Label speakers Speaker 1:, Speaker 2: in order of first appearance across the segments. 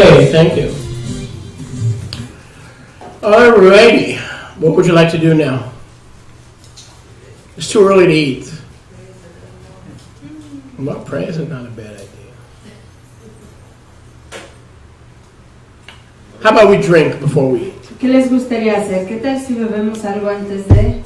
Speaker 1: Okay, thank you. Alrighty. What would you like to do now? It's too early to eat. Well, prayer is not a bad idea. How about we drink before we eat?
Speaker 2: ¿Qué les gustaría hacer? ¿Qué tal si bebemos algo antes de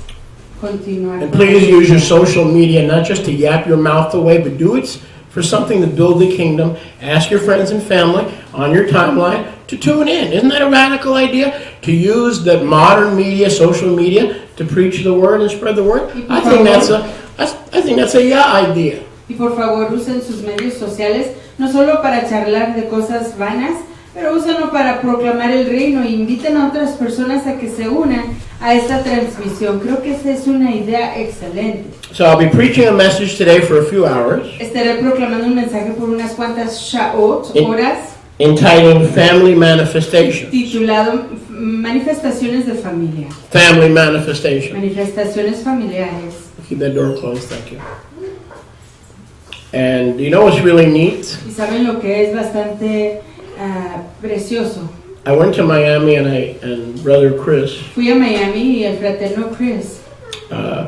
Speaker 2: continuar?
Speaker 1: And please use your social media not just to yap your mouth away, but do it for something to build the kingdom. Ask your friends and family on your timeline to tune in. Isn't that a radical idea? To use the modern media, social media, to preach the word and spread the word? I think that's a yeah idea.
Speaker 2: Y por favor usen sus medios sociales no solo para charlar de cosas vanas, pero úsenlo para proclamar el reino e inviten a otras personas a que se unan a esta transmisión. Creo que esa es una idea excelente.
Speaker 1: So I'll be preaching a message today for a few hours.
Speaker 2: Estaré proclamando un mensaje por unas cuantas horas.
Speaker 1: Entitled Family Manifestation.
Speaker 2: Titulado Manifestaciones de Familia.
Speaker 1: Family Manifestation.
Speaker 2: Manifestaciones familiares.
Speaker 1: Keep that door closed, thank you. And you know what's really neat?
Speaker 2: Y saben lo que es bastante precioso.
Speaker 1: I went to Miami and Brother Chris
Speaker 2: Fui a Miami y el fraterno Chris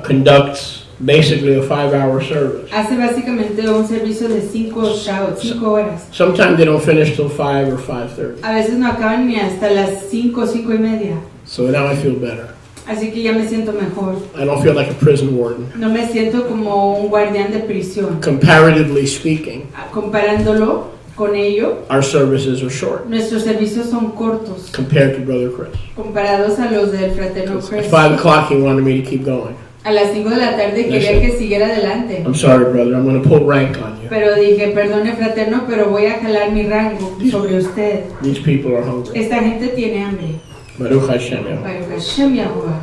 Speaker 1: conducts basically a 5-hour service.
Speaker 2: hace básicamente un servicio de 5 horas.
Speaker 1: Sometimes they don't finish till 5 or 5:30.
Speaker 2: A veces no acaban ni hasta las 5:30.
Speaker 1: So now I feel better.
Speaker 2: Así que ya me siento mejor.
Speaker 1: I don't feel like a prison warden.
Speaker 2: No me siento como un guardián de prisión.
Speaker 1: Comparatively speaking,
Speaker 2: Comparándolo con ello,
Speaker 1: our services are short
Speaker 2: nuestros servicios son cortos
Speaker 1: compared to Brother Chris.
Speaker 2: comparados a los del fraterno
Speaker 1: At
Speaker 2: Chris.
Speaker 1: 5 o'clock, he wanted me to keep going.
Speaker 2: A las 5 de la tarde quería que siguiera adelante.
Speaker 1: I'm sorry, brother. I'm going to pull rank on you.
Speaker 2: Pero dije, perdone fraterno, pero voy a jalar mi rango sobre usted.
Speaker 1: These people are hungry.
Speaker 2: Esta gente tiene hambre.
Speaker 1: Baruch Hashem.
Speaker 2: Baruch Hashem Yahuwah.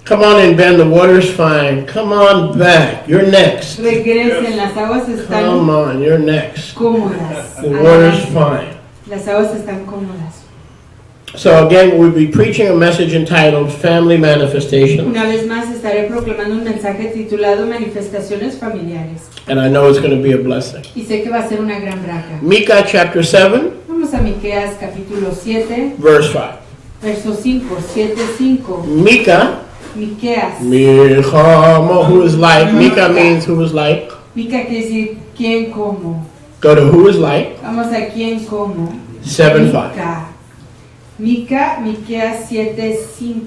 Speaker 1: Come on in, Ben. The water's fine. Come on back. You're next.
Speaker 2: Regresen, las aguas
Speaker 1: Come
Speaker 2: están
Speaker 1: on, you're next.
Speaker 2: cómodas.
Speaker 1: The water's
Speaker 2: Adelante.
Speaker 1: fine.
Speaker 2: Las aguas están cómodas.
Speaker 1: So again, we'll be preaching a message entitled Family Manifestation.
Speaker 2: Una vez más estaré proclamando un mensaje titulado Manifestaciones Familiares.
Speaker 1: And I know it's going to be a blessing.
Speaker 2: Y sé que va a ser una gran braca.
Speaker 1: Micah chapter 7,
Speaker 2: Vamos a Miqueas capítulo 7,
Speaker 1: verse 5.
Speaker 2: verso 5, 7:5.
Speaker 1: Micah,
Speaker 2: Miqueas.
Speaker 1: who is like. Micah means who is like.
Speaker 2: Mica quiere decir quién como.
Speaker 1: Go to who is like,
Speaker 2: Vamos a quién como.
Speaker 1: 7:5.
Speaker 2: Miqueas 7:5.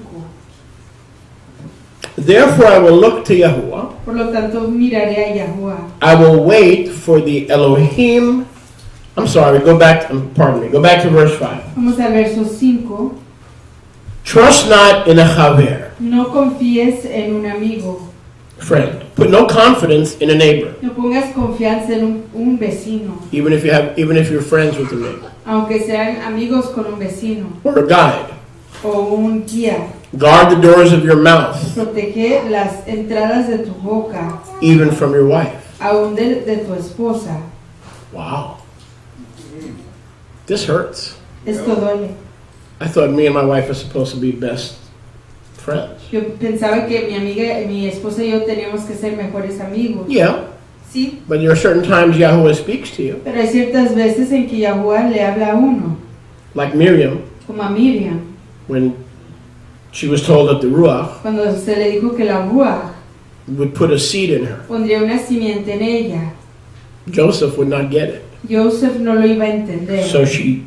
Speaker 1: Therefore I will look to Yahuwah.
Speaker 2: Por lo tanto miraré a Yahuwah.
Speaker 1: I will wait for the Elohim. Go back to verse 5.
Speaker 2: Vamos al verso 5.
Speaker 1: Trust not in a chaver,
Speaker 2: No confíes en un amigo.
Speaker 1: friend. Put no confidence in a neighbor,
Speaker 2: No pongas confianza en un vecino,
Speaker 1: even if you're friends with the neighbor,
Speaker 2: aunque sean amigos con un vecino
Speaker 1: or a guide.
Speaker 2: o un guía.
Speaker 1: Guard the doors of your mouth,
Speaker 2: Protege las entradas de tu boca,
Speaker 1: even from your wife.
Speaker 2: aún de tu esposa.
Speaker 1: Wow. This hurts.
Speaker 2: Esto duele.
Speaker 1: I thought me and my wife are supposed to be best friends.
Speaker 2: Yo pensaba que mi esposa y yo teníamos que ser mejores amigos.
Speaker 1: Yeah,
Speaker 2: Sí,
Speaker 1: but there are certain times Yahuwah speaks to you,
Speaker 2: pero hay ciertas veces en que Yahuwah le habla a uno,
Speaker 1: like Miriam,
Speaker 2: como a Miriam,
Speaker 1: when she was told that the Ruach
Speaker 2: cuando se le dijo que la Ruach
Speaker 1: would put a seed in her.
Speaker 2: pondría una simiente en ella.
Speaker 1: Joseph would not get it.
Speaker 2: Joseph no lo iba a entender.
Speaker 1: So she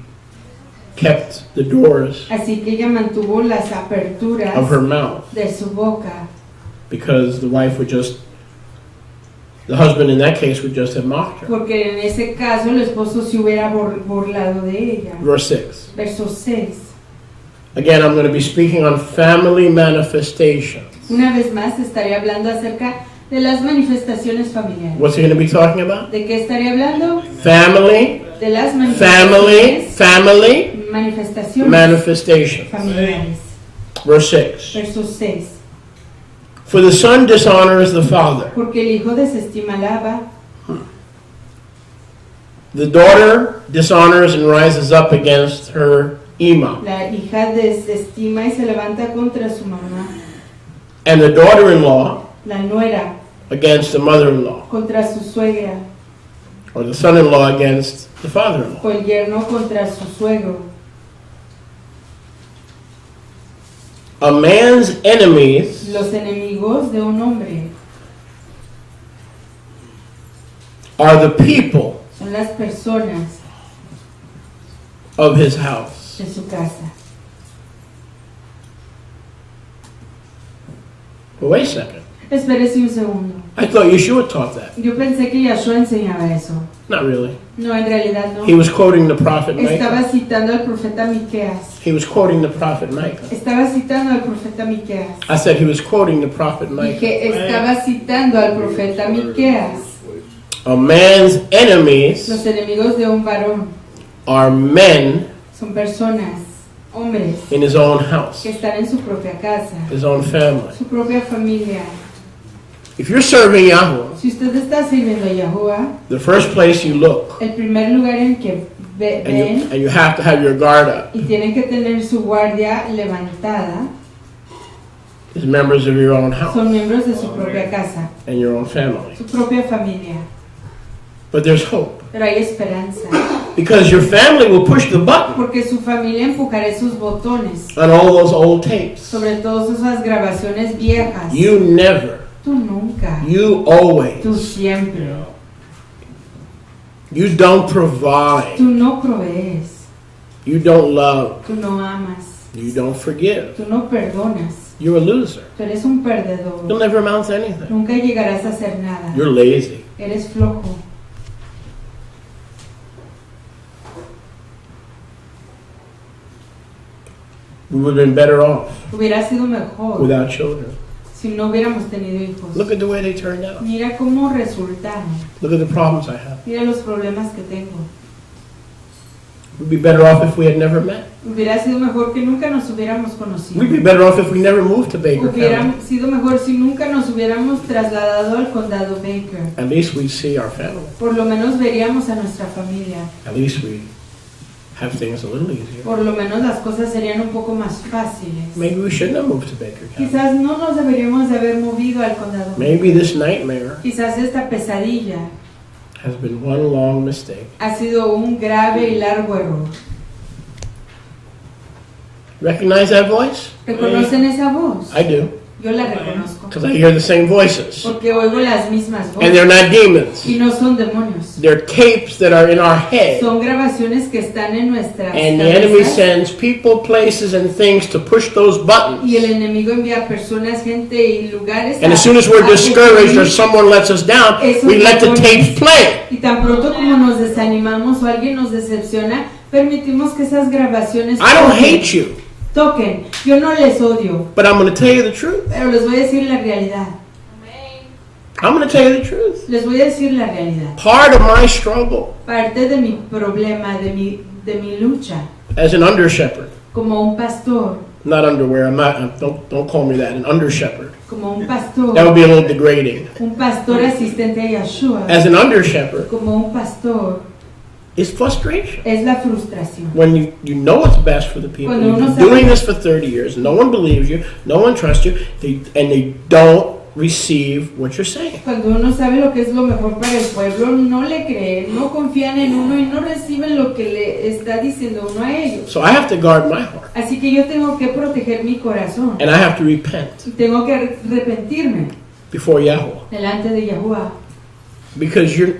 Speaker 1: kept the doors
Speaker 2: Así que ella mantuvo las aperturas
Speaker 1: of her mouth,
Speaker 2: de su boca,
Speaker 1: because the husband in that case would just have mocked her.
Speaker 2: porque en ese caso el esposo se hubiera burlado de ella.
Speaker 1: Verse 6.
Speaker 2: Verso 6.
Speaker 1: Again, I'm going to be speaking on family manifestations.
Speaker 2: Una vez más estaré hablando acerca de las manifestaciones familiares.
Speaker 1: What's he going to be talking about?
Speaker 2: ¿De qué estaré hablando?
Speaker 1: Family,
Speaker 2: De las
Speaker 1: family,
Speaker 2: manifestaciones familiares.
Speaker 1: Verse 6.
Speaker 2: Verso 6.
Speaker 1: For the son dishonors the father.
Speaker 2: Porque el hijo desestima al abba,
Speaker 1: The daughter dishonors and rises up against her imam.
Speaker 2: la hija desestima y se levanta contra su mamá,
Speaker 1: And the daughter-in-law
Speaker 2: la nuera
Speaker 1: against the mother-in-law.
Speaker 2: contra su suegra.
Speaker 1: or the son-in-law against the father-in-law.
Speaker 2: o el yerno contra su suegro.
Speaker 1: A man's enemies
Speaker 2: Los enemigos de un hombre
Speaker 1: are the people
Speaker 2: son las personas
Speaker 1: of his house.
Speaker 2: de su casa.
Speaker 1: But wait a second.
Speaker 2: Espérese un segundo.
Speaker 1: I thought Yeshua taught that.
Speaker 2: Yo pensé que Yahshua enseñaba eso.
Speaker 1: Not really.
Speaker 2: No, en realidad no.
Speaker 1: He was quoting the prophet Micah.
Speaker 2: Estaba citando al profeta Miqueas.
Speaker 1: He was quoting the prophet Micah.
Speaker 2: Estaba citando al profeta Miqueas.
Speaker 1: I said he was quoting the prophet Micah.
Speaker 2: Que estaba citando al profeta Miqueas.
Speaker 1: A man's enemies
Speaker 2: Los enemigos de un varón
Speaker 1: are men
Speaker 2: son personas, hombres,
Speaker 1: in his own house,
Speaker 2: que están en su propia casa,
Speaker 1: his own family.
Speaker 2: su propia familia.
Speaker 1: If you're serving Yahweh,
Speaker 2: Si usted está sirviendo a Yahuwah,
Speaker 1: the first place you look,
Speaker 2: el primer lugar en que ven
Speaker 1: and you have to have your guard up,
Speaker 2: y tienen que tener su guardia levantada
Speaker 1: is members of your own house
Speaker 2: son miembros de su propia casa,
Speaker 1: and your own family.
Speaker 2: su propia familia.
Speaker 1: But there's hope,
Speaker 2: Pero hay esperanza,
Speaker 1: because your family will push the button
Speaker 2: porque su familia empujará esos botones
Speaker 1: on all those old tapes.
Speaker 2: sobre todas esas grabaciones viejas.
Speaker 1: You never,
Speaker 2: Tú nunca,
Speaker 1: you always,
Speaker 2: tú siempre,
Speaker 1: you don't provide,
Speaker 2: tú no provees,
Speaker 1: you don't love,
Speaker 2: tú no amas,
Speaker 1: you don't forgive.
Speaker 2: tú no perdonas,
Speaker 1: You're a loser.
Speaker 2: tú eres un perdedor,
Speaker 1: You'll never amount to anything.
Speaker 2: nunca llegarás a hacer nada,
Speaker 1: You're lazy.
Speaker 2: eres flojo.
Speaker 1: We would have been better off
Speaker 2: Hubiera sido mejor
Speaker 1: without children.
Speaker 2: si no hubiéramos tenido hijos.
Speaker 1: Look at the way they turned out.
Speaker 2: Mira cómo resultaron,
Speaker 1: Look at the problems I have.
Speaker 2: mira los problemas que tengo.
Speaker 1: We'd be better off if we had never met.
Speaker 2: Hubiera sido mejor que nunca nos hubiéramos conocido.
Speaker 1: We'd be better off if we never moved to Baker
Speaker 2: Hubiera
Speaker 1: County.
Speaker 2: sido mejor si nunca nos hubiéramos trasladado al condado Baker.
Speaker 1: At least we'd see our family.
Speaker 2: Por lo menos veríamos a nuestra familia.
Speaker 1: At least we'd have things a little easier.
Speaker 2: Por lo menos las cosas serían un poco más fáciles.
Speaker 1: Maybe we shouldn't have moved to Baker County.
Speaker 2: Quizás no nos deberíamos de haber movido al condado Baker.
Speaker 1: Maybe this nightmare
Speaker 2: Quizás esta pesadilla
Speaker 1: has been one long mistake.
Speaker 2: ha sido un grave y largo error.
Speaker 1: Recognize that voice?
Speaker 2: ¿Reconocen esa voz?
Speaker 1: I do,
Speaker 2: Yo la reconozco.
Speaker 1: because I hear the same voices.
Speaker 2: Porque oigo las mismas
Speaker 1: And they're
Speaker 2: voces.
Speaker 1: not demons.
Speaker 2: Y no son demonios.
Speaker 1: They're tapes that are in our head.
Speaker 2: Son grabaciones que están en nuestras
Speaker 1: And the enemy
Speaker 2: cabezas.
Speaker 1: sends people, places, and things to push those buttons.
Speaker 2: Y el enemigo envía personas, gente y lugares.
Speaker 1: And as soon as we're discouraged or someone lets us down, we let the tapes play.
Speaker 2: Y tan pronto como nos desanimamos o alguien nos decepciona, permitimos que esas grabaciones
Speaker 1: I don't hate you,
Speaker 2: toquen. Yo no les odio,
Speaker 1: but I'm going to tell you the truth.
Speaker 2: pero les voy a decir la realidad.
Speaker 1: I'm going to tell you the truth.
Speaker 2: Les voy a decir la realidad.
Speaker 1: Part of my struggle
Speaker 2: Parte de mi problema, de mi lucha,
Speaker 1: as an under shepherd,
Speaker 2: como un pastor,
Speaker 1: not underwear, don't call me that, an under shepherd.
Speaker 2: como un pastor,
Speaker 1: That would be a little degrading.
Speaker 2: un pastor asistente a Yahshua,
Speaker 1: As an under shepherd,
Speaker 2: como un pastor,
Speaker 1: is frustration.
Speaker 2: es la frustración.
Speaker 1: When you know what's best for the people,
Speaker 2: Cuando
Speaker 1: you've
Speaker 2: uno
Speaker 1: been
Speaker 2: sabe-
Speaker 1: doing this for 30 years, no one believes you, no one trusts you, and they don't receive what you're saying.
Speaker 2: Cuando uno sabe lo que es lo mejor para el pueblo, no le creen, no confían en uno y no reciben lo que le está diciendo uno a ellos.
Speaker 1: So I have to guard my heart,
Speaker 2: Así que yo tengo que proteger mi corazón.
Speaker 1: and I have to repent
Speaker 2: Y tengo que arrepentirme
Speaker 1: before Yahweh,
Speaker 2: delante de Yahuwah.
Speaker 1: because you're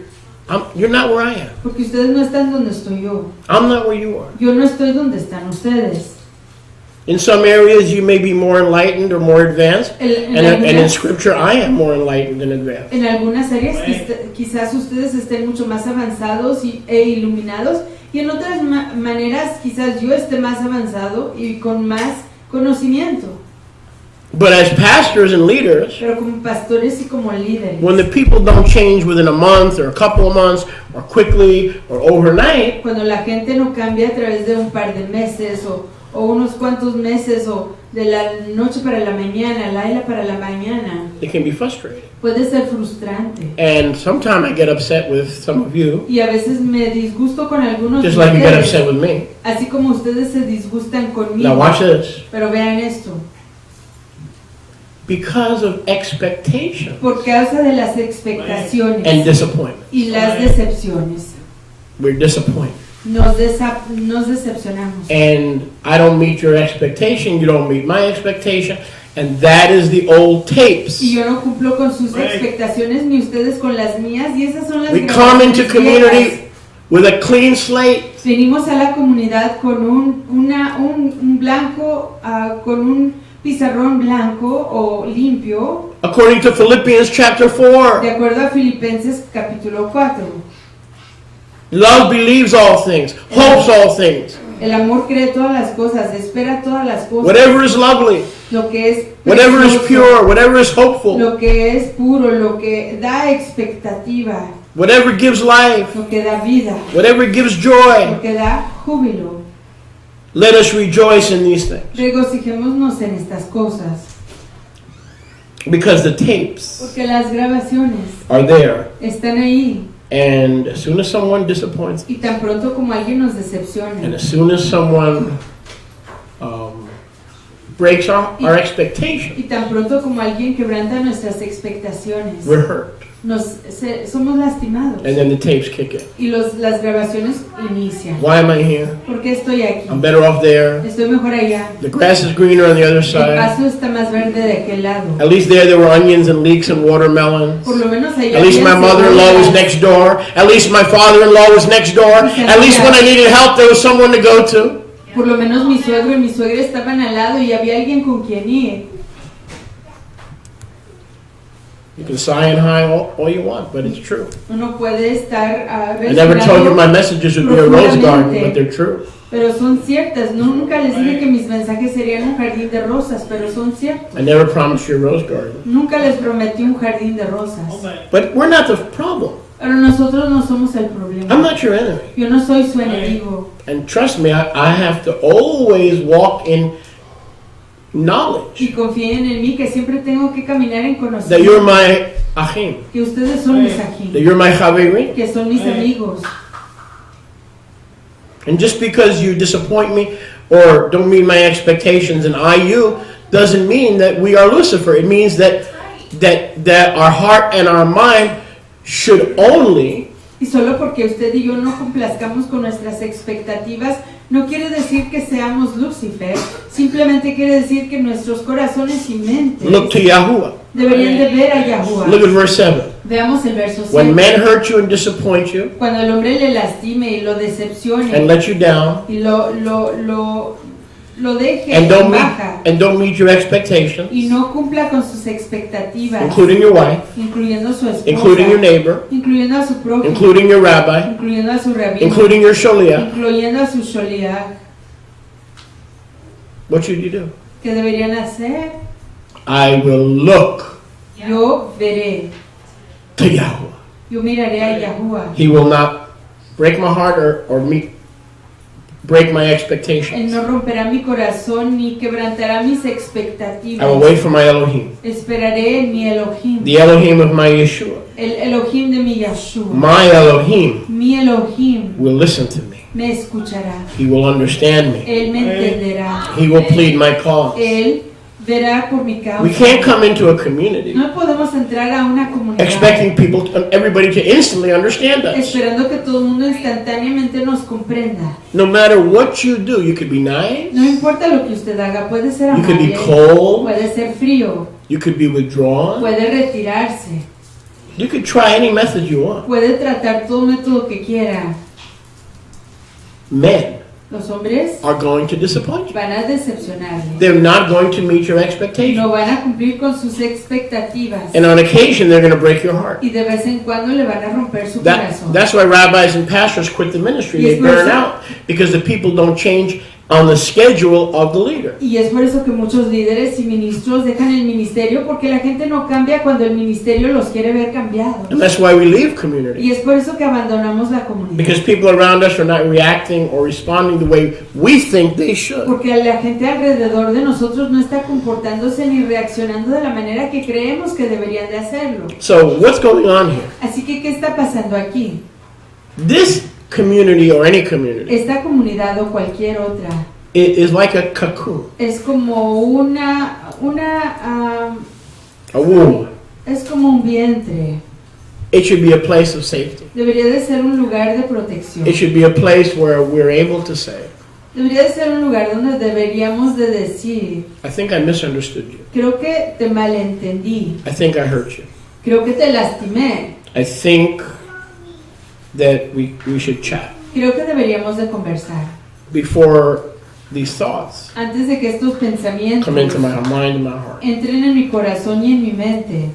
Speaker 1: not where I am.
Speaker 2: Porque ustedes no están donde estoy yo.
Speaker 1: I'm not where you are.
Speaker 2: Yo no estoy donde están ustedes.
Speaker 1: In some areas, you may be more enlightened or more advanced,
Speaker 2: En
Speaker 1: and in
Speaker 2: algunas,
Speaker 1: Scripture, I am more enlightened and advanced.
Speaker 2: en algunas áreas quizás ustedes estén mucho más avanzados e iluminados, y en otras maneras quizás yo esté más avanzado y con más conocimiento.
Speaker 1: But as pastors and leaders,
Speaker 2: Pero como pastores y como líderes,
Speaker 1: when the people don't change within a month or a couple of months or quickly or overnight,
Speaker 2: cuando la gente no cambia a través de un par de meses o unos cuantos meses o de la noche para la mañana, Laila para la mañana,
Speaker 1: it can be frustrating.
Speaker 2: puede ser frustrante.
Speaker 1: And sometimes I get upset with some of you,
Speaker 2: Y a veces me disgusto con algunos de
Speaker 1: just like you get
Speaker 2: ustedes,
Speaker 1: upset with me.
Speaker 2: así como ustedes se disgustan conmigo.
Speaker 1: Now watch this.
Speaker 2: Pero vean esto,
Speaker 1: because of expectation
Speaker 2: por causa de las expectaciones
Speaker 1: and disappointment.
Speaker 2: y las decepciones.
Speaker 1: We're disappointed.
Speaker 2: Nos decepcionamos.
Speaker 1: And I don't meet your expectation, you don't meet my expectation, and that is the old tapes.
Speaker 2: Y yo no cumplo con sus expectaciones ni ustedes con las mías, y esas son las
Speaker 1: We come into
Speaker 2: grabaciones
Speaker 1: community
Speaker 2: viejas.
Speaker 1: with a clean slate,
Speaker 2: Venimos a la comunidad con un blanco, con un pizarrón blanco o limpio,
Speaker 1: according to Philippians chapter 4.
Speaker 2: de acuerdo a Filipenses capítulo 4.
Speaker 1: Love believes all things, hopes all things.
Speaker 2: El amor cree todas las cosas, espera todas las cosas.
Speaker 1: Whatever is lovely,
Speaker 2: Lo que es
Speaker 1: whatever is
Speaker 2: precioso,
Speaker 1: pure, whatever is hopeful,
Speaker 2: lo que es puro, lo que da expectativa,
Speaker 1: whatever gives life,
Speaker 2: lo que da vida,
Speaker 1: whatever gives
Speaker 2: lo
Speaker 1: joy,
Speaker 2: que da júbilo.
Speaker 1: let us rejoice in these things.
Speaker 2: Regocijémonos en estas cosas,
Speaker 1: Because the tapes
Speaker 2: porque las grabaciones
Speaker 1: are there.
Speaker 2: están ahí,
Speaker 1: And as soon as someone disappoints,
Speaker 2: y tan pronto como alguien nos
Speaker 1: and
Speaker 2: decepciona,
Speaker 1: as soon as someone breaks our expectation,
Speaker 2: y tan pronto como alguien quebranta nuestras expectaciones,
Speaker 1: we're hurt.
Speaker 2: somos lastimados,
Speaker 1: And then the tapes kick in.
Speaker 2: y las grabaciones inician.
Speaker 1: Why am I here?
Speaker 2: ¿Por qué estoy aquí?
Speaker 1: I'm better off there.
Speaker 2: Estoy mejor allá.
Speaker 1: The grass is greener on the other
Speaker 2: El
Speaker 1: side.
Speaker 2: pasto está más verde de aquel lado.
Speaker 1: At least there were onions and leeks and watermelons.
Speaker 2: Por lo menos allá.
Speaker 1: At least my
Speaker 2: había
Speaker 1: mother-in-law was
Speaker 2: cebollas.
Speaker 1: next door. At least my father-in-law was next door. At least when I needed help, there was someone to go to.
Speaker 2: Por lo menos mi suegro y mi suegra estaban al lado y había alguien con quien ir.
Speaker 1: You can sigh and high all you want, but it's true.
Speaker 2: Uno puede estar
Speaker 1: I never told you my messages would be a rose garden, but they're true.
Speaker 2: Pero son ciertas. Nunca les dije que mis mensajes serían un jardín de rosas, pero son ciertos.
Speaker 1: I never promised you a rose garden.
Speaker 2: Nunca les prometí un jardín de rosas.
Speaker 1: But we're not the problem.
Speaker 2: Pero nosotros no somos el problema.
Speaker 1: I'm not your enemy.
Speaker 2: Yo no soy su enemigo.
Speaker 1: And trust me, I have to always walk in knowledge
Speaker 2: Y confíen en mí que siempre tengo que caminar en
Speaker 1: that you're
Speaker 2: conocimiento.
Speaker 1: my achim,
Speaker 2: Que ustedes son mis
Speaker 1: that
Speaker 2: aquí.
Speaker 1: you're my chaverim.
Speaker 2: Que son mis amigos.
Speaker 1: And just because you disappoint me or don't meet my expectations and you doesn't mean that we are Lucifer. It means that our heart and our mind should only
Speaker 2: Y solo porque usted y yo no complazcamos con nuestras expectativas, no quiere decir que seamos Lucifer, simplemente quiere decir que nuestros corazones y mentes
Speaker 1: look to Yahuwah.
Speaker 2: deberían de ver a Yahuwah.
Speaker 1: Look at verse 7.
Speaker 2: Veamos el verso 7.
Speaker 1: When men hurt you and disappoint you
Speaker 2: Cuando el hombre le lastime y lo decepcione
Speaker 1: and let you down
Speaker 2: y lo deje
Speaker 1: and
Speaker 2: en baja
Speaker 1: don't meet your expectations,
Speaker 2: y no cumpla con sus expectativas,
Speaker 1: including your wife,
Speaker 2: incluyendo a su esposa,
Speaker 1: including your neighbor,
Speaker 2: incluyendo a su prójimo,
Speaker 1: including your rabbi,
Speaker 2: incluyendo a su rabino,
Speaker 1: including your sholiach,
Speaker 2: incluyendo a su sholiach,
Speaker 1: what should you do?
Speaker 2: ¿qué deberían hacer?
Speaker 1: I will look
Speaker 2: Yo veré,
Speaker 1: to Yahuwah.
Speaker 2: yo miraré a Yahuwah.
Speaker 1: He will not break my heart or break my
Speaker 2: Él
Speaker 1: expectations.
Speaker 2: no romperá mi corazón ni quebrantará mis
Speaker 1: I
Speaker 2: expectativas.
Speaker 1: will wait for my Elohim,
Speaker 2: Esperaré en mi Elohim,
Speaker 1: the Elohim of my Yeshua.
Speaker 2: el Elohim de mi Yeshua.
Speaker 1: My Elohim
Speaker 2: Mi Elohim
Speaker 1: will listen to me.
Speaker 2: me escuchará,
Speaker 1: He will understand me.
Speaker 2: Él me entenderá,
Speaker 1: He will plead my cause.
Speaker 2: Él verá por mi causa.
Speaker 1: We can't come into a community
Speaker 2: No podemos entrar a una comunidad
Speaker 1: expecting everybody to instantly understand us.
Speaker 2: esperando que todo el mundo instantáneamente nos comprenda.
Speaker 1: No matter what you do, you could be nice,
Speaker 2: No importa lo que usted haga, puede ser
Speaker 1: you could be
Speaker 2: amable,
Speaker 1: cold,
Speaker 2: puede ser frío,
Speaker 1: you could be withdrawn,
Speaker 2: puede retirarse,
Speaker 1: you could try any method you want.
Speaker 2: puede tratar todo método que quiera.
Speaker 1: Men
Speaker 2: Los hombres
Speaker 1: are going to disappoint you.
Speaker 2: van a decepcionarle,
Speaker 1: They're not going to meet your expectations.
Speaker 2: no van a cumplir con sus expectativas
Speaker 1: And on occasion, they're going to break your heart.
Speaker 2: y de vez en cuando le van a romper su corazón.
Speaker 1: That's why rabbis and pastors quit the ministry. They
Speaker 2: Yes, por
Speaker 1: burn
Speaker 2: eso-
Speaker 1: out because the people don't change on the schedule of the leader.
Speaker 2: Y es por eso que muchos líderes y ministros dejan el ministerio, porque la gente no cambia cuando el ministerio los quiere ver cambiados.
Speaker 1: And that's why we leave community.
Speaker 2: Y es por eso que abandonamos la comunidad.
Speaker 1: Because people around us are not reacting or responding the way we think they should.
Speaker 2: Porque la gente alrededor de nosotros no está comportándose ni reaccionando de la manera que creemos que deberían de hacerlo.
Speaker 1: So what's going on here?
Speaker 2: Así que, ¿qué está pasando aquí?
Speaker 1: This community or any community
Speaker 2: Esta comunidad o cualquier otra
Speaker 1: is like a cocoon.
Speaker 2: es como
Speaker 1: a womb.
Speaker 2: Es como un vientre.
Speaker 1: It should be a place of safety.
Speaker 2: Debería de ser un lugar de protección.
Speaker 1: It should be a place where we're able to say,
Speaker 2: Debería de ser un lugar donde deberíamos de decir,
Speaker 1: I think I misunderstood you.
Speaker 2: creo que te malentendí,
Speaker 1: I think I hurt you.
Speaker 2: creo que te lastimé,
Speaker 1: I think that we should chat
Speaker 2: creo que deberíamos de conversar.
Speaker 1: before these thoughts
Speaker 2: Antes de que estos pensamientos
Speaker 1: come into my mind and my heart.
Speaker 2: entren en mi corazón y en mi mente.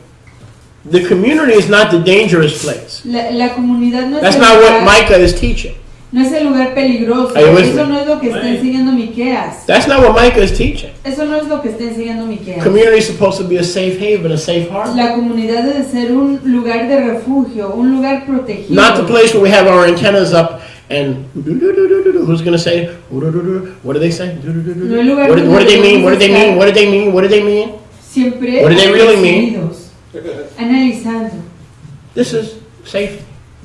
Speaker 1: The community is not the dangerous place.
Speaker 2: La comunidad no es,
Speaker 1: That's
Speaker 2: el
Speaker 1: not what
Speaker 2: lugar,
Speaker 1: Micah is teaching.
Speaker 2: no es el lugar peligroso.
Speaker 1: Are you with
Speaker 2: Eso
Speaker 1: me?
Speaker 2: no es lo que está enseñando Miqueas.
Speaker 1: That's not what Micah is teaching.
Speaker 2: Eso no es lo que está enseñando Miqueas.
Speaker 1: Community is supposed to be a safe haven, a safe harbor.
Speaker 2: La comunidad debe ser un lugar de refugio, un lugar protegido.
Speaker 1: Not the place where we have our antennas up and who's going to say, what do they say?
Speaker 2: No el lugar
Speaker 1: What do
Speaker 2: donde
Speaker 1: they mean? What do they
Speaker 2: debemos
Speaker 1: mean? What do they mean? What do they mean?
Speaker 2: Siempre
Speaker 1: What do they really mean?
Speaker 2: agradecidos, analizando.
Speaker 1: This is safety.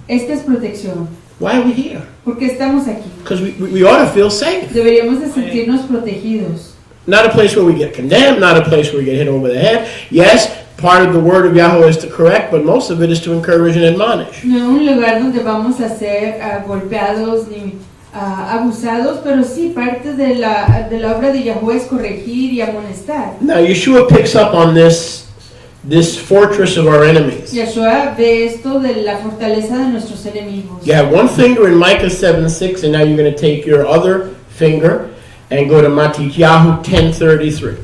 Speaker 2: Esta es protección.
Speaker 1: Why are we here?
Speaker 2: Porque estamos aquí.
Speaker 1: Because we ought to feel safe.
Speaker 2: Deberíamos de sentirnos protegidos.
Speaker 1: Not a place where we get condemned, not a place where we get hit over the head. Yes, part of the word of Yahweh is to correct, but most of it is to encourage and admonish.
Speaker 2: No un lugar donde vamos a ser golpeados ni abusados, pero sí parte de la obra de Yahweh es corregir y amonestar.
Speaker 1: Now, Yeshua picks up on this fortress of our enemies.
Speaker 2: Yahshua ve esto de la fortaleza de nuestros enemigos.
Speaker 1: You have one finger in Micah 7:6, and now you're going to take your other finger and go to Matityahu 10:33.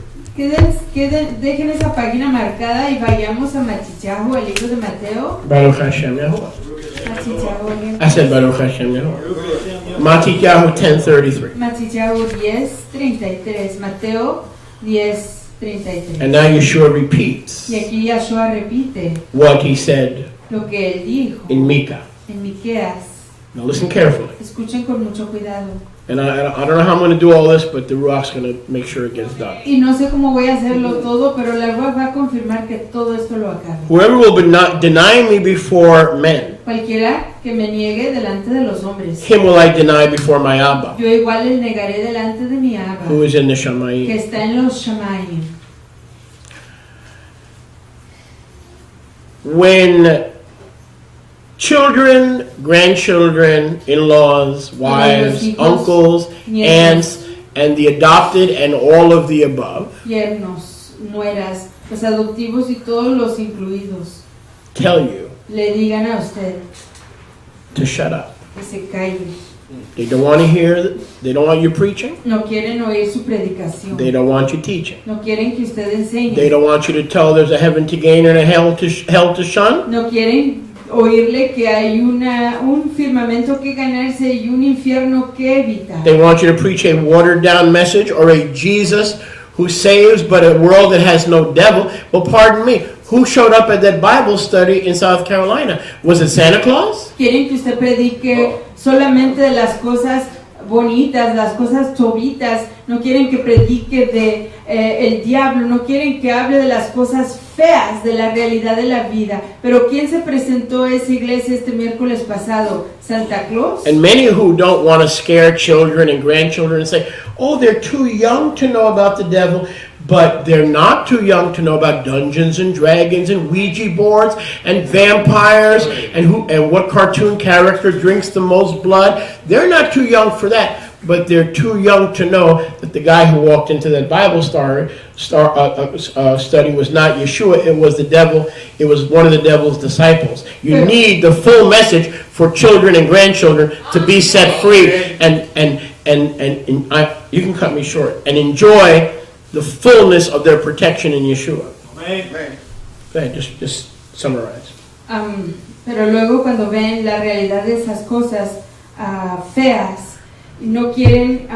Speaker 2: Dejen esa página marcada y vayamos a Matityahu, el libro de Mateo.
Speaker 1: Baruch Hashem Yahuwah.
Speaker 2: Matityahu,
Speaker 1: I said Baruch Hashem Yahuwah. Matityahu 10:33.
Speaker 2: Matityahu 10:33. Mateo 10:33.
Speaker 1: And now Yeshua repeats
Speaker 2: Y aquí Yahshua repite
Speaker 1: what he said
Speaker 2: lo que él dijo
Speaker 1: in Micah.
Speaker 2: en Miqueas.
Speaker 1: Now listen carefully.
Speaker 2: Escuchen con mucho cuidado.
Speaker 1: And I don't know how I'm going to do all this, but the Ruach's going to make sure it gets done.
Speaker 2: Y no sé cómo voy a hacerlo todo, pero la Ruach va a confirmar que todo esto lo acabe.
Speaker 1: Whoever will deny me before men,
Speaker 2: Cualquiera que me niegue delante de los hombres,
Speaker 1: him will I deny before my Abba,
Speaker 2: yo igual le negaré delante de mi Abba,
Speaker 1: who is in the
Speaker 2: que
Speaker 1: Shamayim.
Speaker 2: está en los Shamayim.
Speaker 1: When children, grandchildren, in-laws, wives, uncles, aunts, and the adopted and all of the above
Speaker 2: Yernos, nueras, los adoptivos y todos los incluidos
Speaker 1: tell you
Speaker 2: le digan a usted
Speaker 1: to shut up.
Speaker 2: que se calle.
Speaker 1: They don't want to hear, they don't want you preaching,
Speaker 2: No quieren oír su predicación.
Speaker 1: they don't want you teaching.
Speaker 2: No quieren que usted enseñe.
Speaker 1: They don't want you to tell there's a heaven to gain and a hell to shun.
Speaker 2: No quieren oírle que hay un firmamento que ganarse y un infierno que evitar.
Speaker 1: They want you to preach a watered down message or a Jesus who saves but a world that has no devil. Well, pardon me, who showed up at that Bible study in South Carolina? Was it Santa Claus?
Speaker 2: Quieren que usted predique solamente de las cosas bonitas, las cosas chovitas. No quieren que predique de el diablo. No quieren que hable de las cosas feas de la realidad de la vida. Pero ¿quién se presentó a esa iglesia este miércoles pasado? ¿Santa Claus?
Speaker 1: And many who don't want to scare children and grandchildren and say, oh, they're too young to know about the devil, but they're not too young to know about Dungeons and Dragons and Ouija boards and vampires and what cartoon character drinks the most blood. They're not too young for that, but they're too young to know that the guy who walked into that Bible study was not Yeshua. It was the devil. It was one of the devil's disciples. You need the full message for children and grandchildren to be set free and you can cut me short and enjoy the fullness of their protection in Yeshua.
Speaker 3: Amen.
Speaker 1: Go ahead, just summarize.
Speaker 2: Pero luego cuando ven la realidad de esas cosas feas, no quieren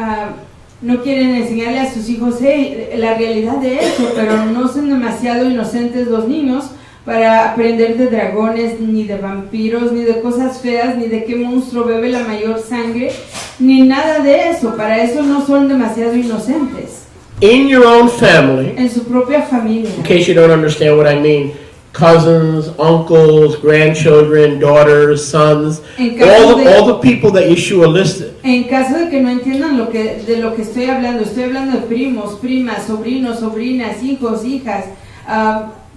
Speaker 2: enseñarle a sus hijos la realidad de eso, pero no son demasiado inocentes los niños para aprender de dragones, ni de vampiros, ni de cosas feas, ni de qué monstruo bebe la mayor sangre, ni nada de eso. Para eso no son demasiado inocentes.
Speaker 1: In your own family,
Speaker 2: En su propia familia.
Speaker 1: in case you don't understand what I mean, cousins, uncles, grandchildren, daughters, sons,
Speaker 2: En caso
Speaker 1: all the people that Yeshua listed.
Speaker 2: En caso de que no entiendan de lo que estoy hablando de primos, primas, sobrinos, sobrinas, hijos, hijas,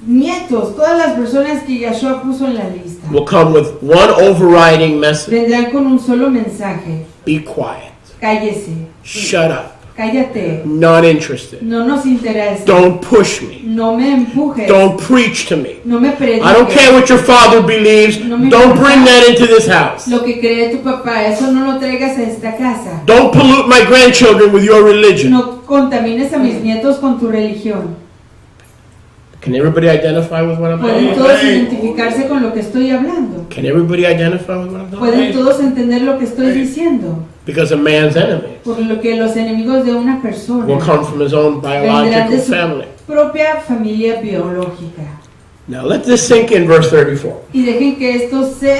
Speaker 2: nietos, todas las personas que Yahshua puso en la lista,
Speaker 1: will come with one overriding message.
Speaker 2: vendrán con un solo mensaje:
Speaker 1: Be quiet.
Speaker 2: cállese,
Speaker 1: Shut up.
Speaker 2: cállate,
Speaker 1: Not interested.
Speaker 2: no nos interesa,
Speaker 1: Don't push me.
Speaker 2: no me empujes,
Speaker 1: Don't preach to me.
Speaker 2: no me
Speaker 1: I don't care
Speaker 2: prediques.
Speaker 1: what your father believes.
Speaker 2: No me
Speaker 1: Don't
Speaker 2: importa.
Speaker 1: bring that into this house.
Speaker 2: Lo que cree tu papá, eso no lo traigas a esta casa.
Speaker 1: Don't pollute my grandchildren with your religion.
Speaker 2: No contamines a mis nietos con tu religión.
Speaker 1: Can everybody identify with what I'm
Speaker 2: Pueden
Speaker 1: talking
Speaker 2: todos
Speaker 1: about?
Speaker 2: identificarse con lo que estoy hablando.
Speaker 1: Can everybody identify with what I'm talking
Speaker 2: Pueden
Speaker 1: about?
Speaker 2: todos entender lo que estoy diciendo.
Speaker 1: Because a man's enemies
Speaker 2: Por lo que los enemigos de una persona
Speaker 1: will come from his own
Speaker 2: vendrán
Speaker 1: biological
Speaker 2: de su
Speaker 1: family.
Speaker 2: propia familia biológica.
Speaker 1: Now let this sink in, verse 34.
Speaker 2: Y dejen que esto se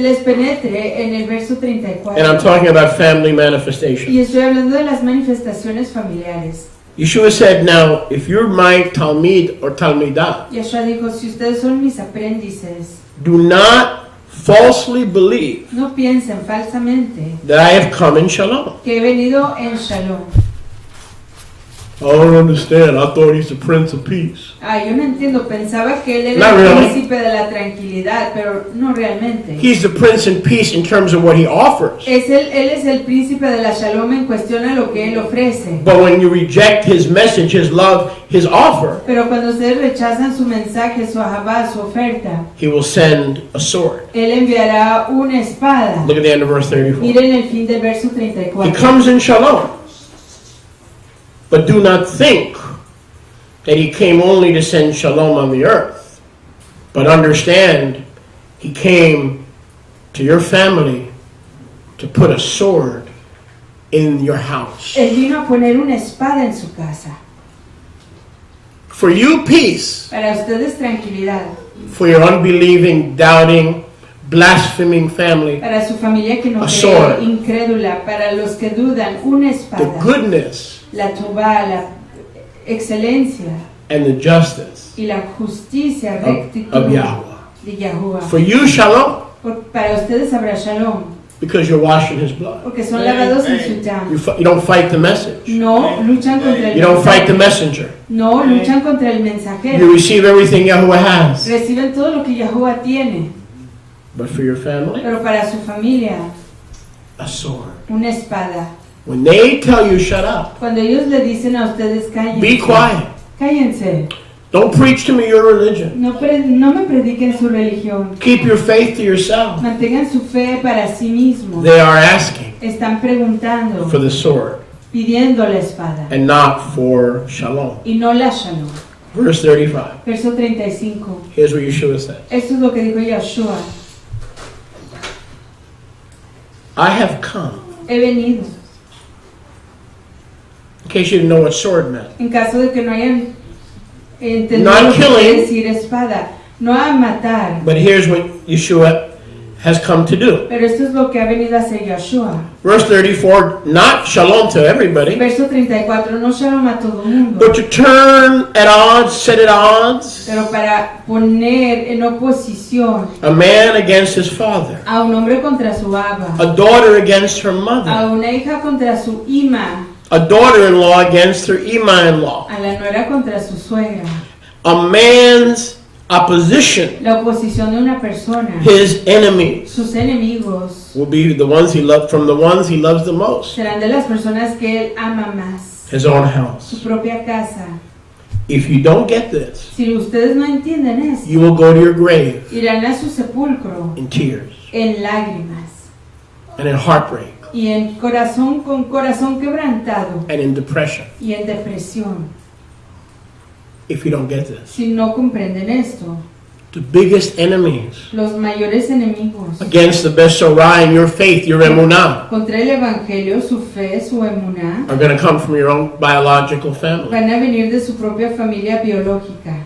Speaker 2: les penetre en el verso
Speaker 1: And I'm
Speaker 2: 34.
Speaker 1: talking about family manifestation.
Speaker 2: Y estoy hablando de las manifestaciones familiares.
Speaker 1: Yeshua said, now, if you're my Talmid or Talmidah,
Speaker 2: Yahshua dijo: si ustedes son mis aprendices,
Speaker 1: do not falsely believe
Speaker 2: no piensen falsamente
Speaker 1: that I have come in Shalom.
Speaker 2: que he venido en Shalom.
Speaker 1: I don't understand. I thought he's the Prince of Peace.
Speaker 2: Yo no entiendo, pensaba que él
Speaker 1: Not
Speaker 2: era el
Speaker 1: really.
Speaker 2: príncipe de la tranquilidad, pero no realmente.
Speaker 1: He's the Prince in peace in terms of what he offers.
Speaker 2: Él es el príncipe de la Shalom en cuestión a lo que él ofrece.
Speaker 1: But when you reject his message, his love, his offer,
Speaker 2: Pero cuando ustedes rechazan su mensaje, su ahabá, su oferta,
Speaker 1: he will send a sword.
Speaker 2: él enviará una espada.
Speaker 1: Look at the end of verse 34.
Speaker 2: Miren el fin del verso
Speaker 1: He
Speaker 2: 34.
Speaker 1: comes in Shalom. But do not think that he came only to send Shalom on the earth. But understand, he came to your family to put a sword in your house.
Speaker 2: Él vino a poner una espada en su casa.
Speaker 1: For you, peace.
Speaker 2: Para ustedes, tranquilidad.
Speaker 1: For your unbelieving, doubting, blaspheming family,
Speaker 2: Para su familia que no
Speaker 1: A
Speaker 2: cree,
Speaker 1: sword.
Speaker 2: incrédula. Para los que dudan, una
Speaker 1: the
Speaker 2: espada.
Speaker 1: goodness
Speaker 2: La tubá, la excelencia
Speaker 1: and the justice
Speaker 2: y la justicia,
Speaker 1: of
Speaker 2: rectitud
Speaker 1: Yahweh.
Speaker 2: de Yahuwah.
Speaker 1: For you, Shalom,
Speaker 2: Para ustedes habrá Shalom,
Speaker 1: because you're washed in his blood.
Speaker 2: porque son lavados en su
Speaker 1: You,
Speaker 2: llama.
Speaker 1: you don't fight the message.
Speaker 2: No luchan contra el
Speaker 1: You don't fight the
Speaker 2: mensaje.
Speaker 1: messenger.
Speaker 2: No luchan contra el
Speaker 1: You
Speaker 2: mensajero.
Speaker 1: receive everything Yahweh has.
Speaker 2: Reciben todo lo que Yahuwah tiene,
Speaker 1: But for your family,
Speaker 2: pero para su familia,
Speaker 1: a sword.
Speaker 2: una espada.
Speaker 1: When they tell you shut up,
Speaker 2: Cuando ellos le dicen a ustedes, cállense.
Speaker 1: be quiet.
Speaker 2: Cállense.
Speaker 1: Don't preach to me your religion.
Speaker 2: No me prediquen su religión.
Speaker 1: Keep your faith to yourself.
Speaker 2: Mantengan su fe para sí mismos.
Speaker 1: They are asking
Speaker 2: Están preguntando,
Speaker 1: for the sword
Speaker 2: pidiendo la espada
Speaker 1: and not for Shalom.
Speaker 2: y no la Shalom.
Speaker 1: Verse 35.
Speaker 2: Verso 35.
Speaker 1: Here's what Yeshua says.
Speaker 2: Esto es lo que dijo Yahshua.
Speaker 1: I have come.
Speaker 2: He venido.
Speaker 1: In case you didn't know what sword meant.
Speaker 2: En caso de que no hayan entendido
Speaker 1: Not
Speaker 2: lo que quiere
Speaker 1: killing.
Speaker 2: decir espada. No a matar.
Speaker 1: But here's what Yeshua has come to do.
Speaker 2: Pero esto es lo que ha venido a hacer Yahshua.
Speaker 1: Verse 34, not Shalom to everybody,
Speaker 2: Verso 34. No Shalom a todo mundo.
Speaker 1: but to turn at odds, set at odds,
Speaker 2: Pero para poner en oposición
Speaker 1: a man against his father,
Speaker 2: a un hombre contra su abba.
Speaker 1: a daughter against her
Speaker 2: A
Speaker 1: mother,
Speaker 2: una hija contra su ima.
Speaker 1: a daughter-in-law against her ima-in-law,
Speaker 2: A la nuera contra su suegra.
Speaker 1: a man's opposition,
Speaker 2: La oposición de una persona.
Speaker 1: his enemies,
Speaker 2: Sus enemigos
Speaker 1: will be the ones he loves, from the ones he loves the most,
Speaker 2: serán de las personas que él ama más.
Speaker 1: his own
Speaker 2: Su
Speaker 1: house.
Speaker 2: propia casa.
Speaker 1: If you don't get this,
Speaker 2: Si ustedes no entienden esto,
Speaker 1: you will go to your grave
Speaker 2: irán a su sepulcro
Speaker 1: in tears
Speaker 2: en lágrimas
Speaker 1: and in heartbreak
Speaker 2: y en corazón con corazón quebrantado
Speaker 1: and in depression
Speaker 2: y en depresión.
Speaker 1: if you don't get this.
Speaker 2: Si no comprenden esto,
Speaker 1: The biggest enemies
Speaker 2: los mayores enemigos
Speaker 1: against the Besorah and your faith, your emunah,
Speaker 2: contra el evangelio, su fe, su emuná,
Speaker 1: are going to come from your own biological family.
Speaker 2: van a venir de su propia familia biológica.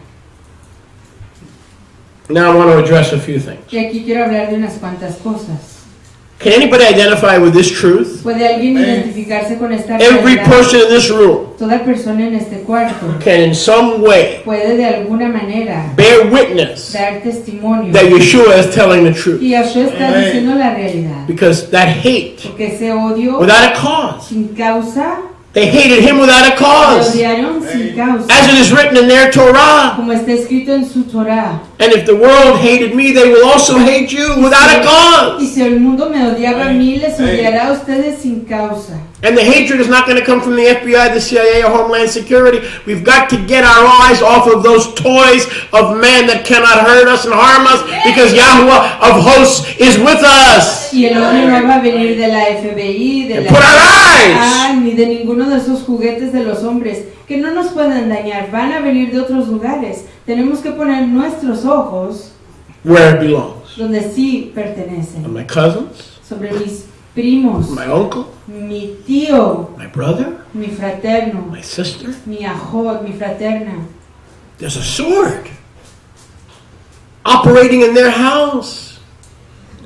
Speaker 1: Now I want to address a few things.
Speaker 2: Y aquí quiero hablar de unas cuantas cosas.
Speaker 1: Can anybody identify with this truth?
Speaker 2: ¿Puede alguien identificarse con esta
Speaker 1: Every
Speaker 2: realidad?
Speaker 1: person in this room
Speaker 2: Toda persona en este cuarto
Speaker 1: can in some way
Speaker 2: puede de alguna manera
Speaker 1: bear witness
Speaker 2: dar testimonio.
Speaker 1: that Yeshua is telling the truth.
Speaker 2: Y Yahshua está diciendo la realidad.
Speaker 1: Because that hate,
Speaker 2: Porque ese odio
Speaker 1: without a cause,
Speaker 2: sin causa
Speaker 1: They hated him without a
Speaker 2: Lo
Speaker 1: cause.
Speaker 2: odiaron sin causa,
Speaker 1: As it is written in their Torah.
Speaker 2: como está escrito en su Torah.
Speaker 1: And if the world hated me, they will also hate you without a
Speaker 2: Y
Speaker 1: cause.
Speaker 2: si el mundo me odiaba a mí, les odiará a ustedes sin causa.
Speaker 1: And the hatred is not going to come from the FBI, the CIA, or Homeland Security. We've got to get our eyes off of those toys of man that cannot hurt us and harm us, because Yahuwah of hosts is with us.
Speaker 2: Y el odio no va a venir de la FBI, de la
Speaker 1: Put our eyes.
Speaker 2: CIA, ni de ninguno de esos juguetes de los hombres que no nos pueden dañar. Van a venir de otros lugares. Tenemos que poner nuestros ojos
Speaker 1: Where it belongs.
Speaker 2: donde sí
Speaker 1: On
Speaker 2: pertenecen.
Speaker 1: my cousins,
Speaker 2: Sobre mis primos,
Speaker 1: my uncle,
Speaker 2: mi tío,
Speaker 1: my brother,
Speaker 2: mi fraterno,
Speaker 1: my sister.
Speaker 2: mi ajot, mi fraterna.
Speaker 1: There's a sword operating in their house.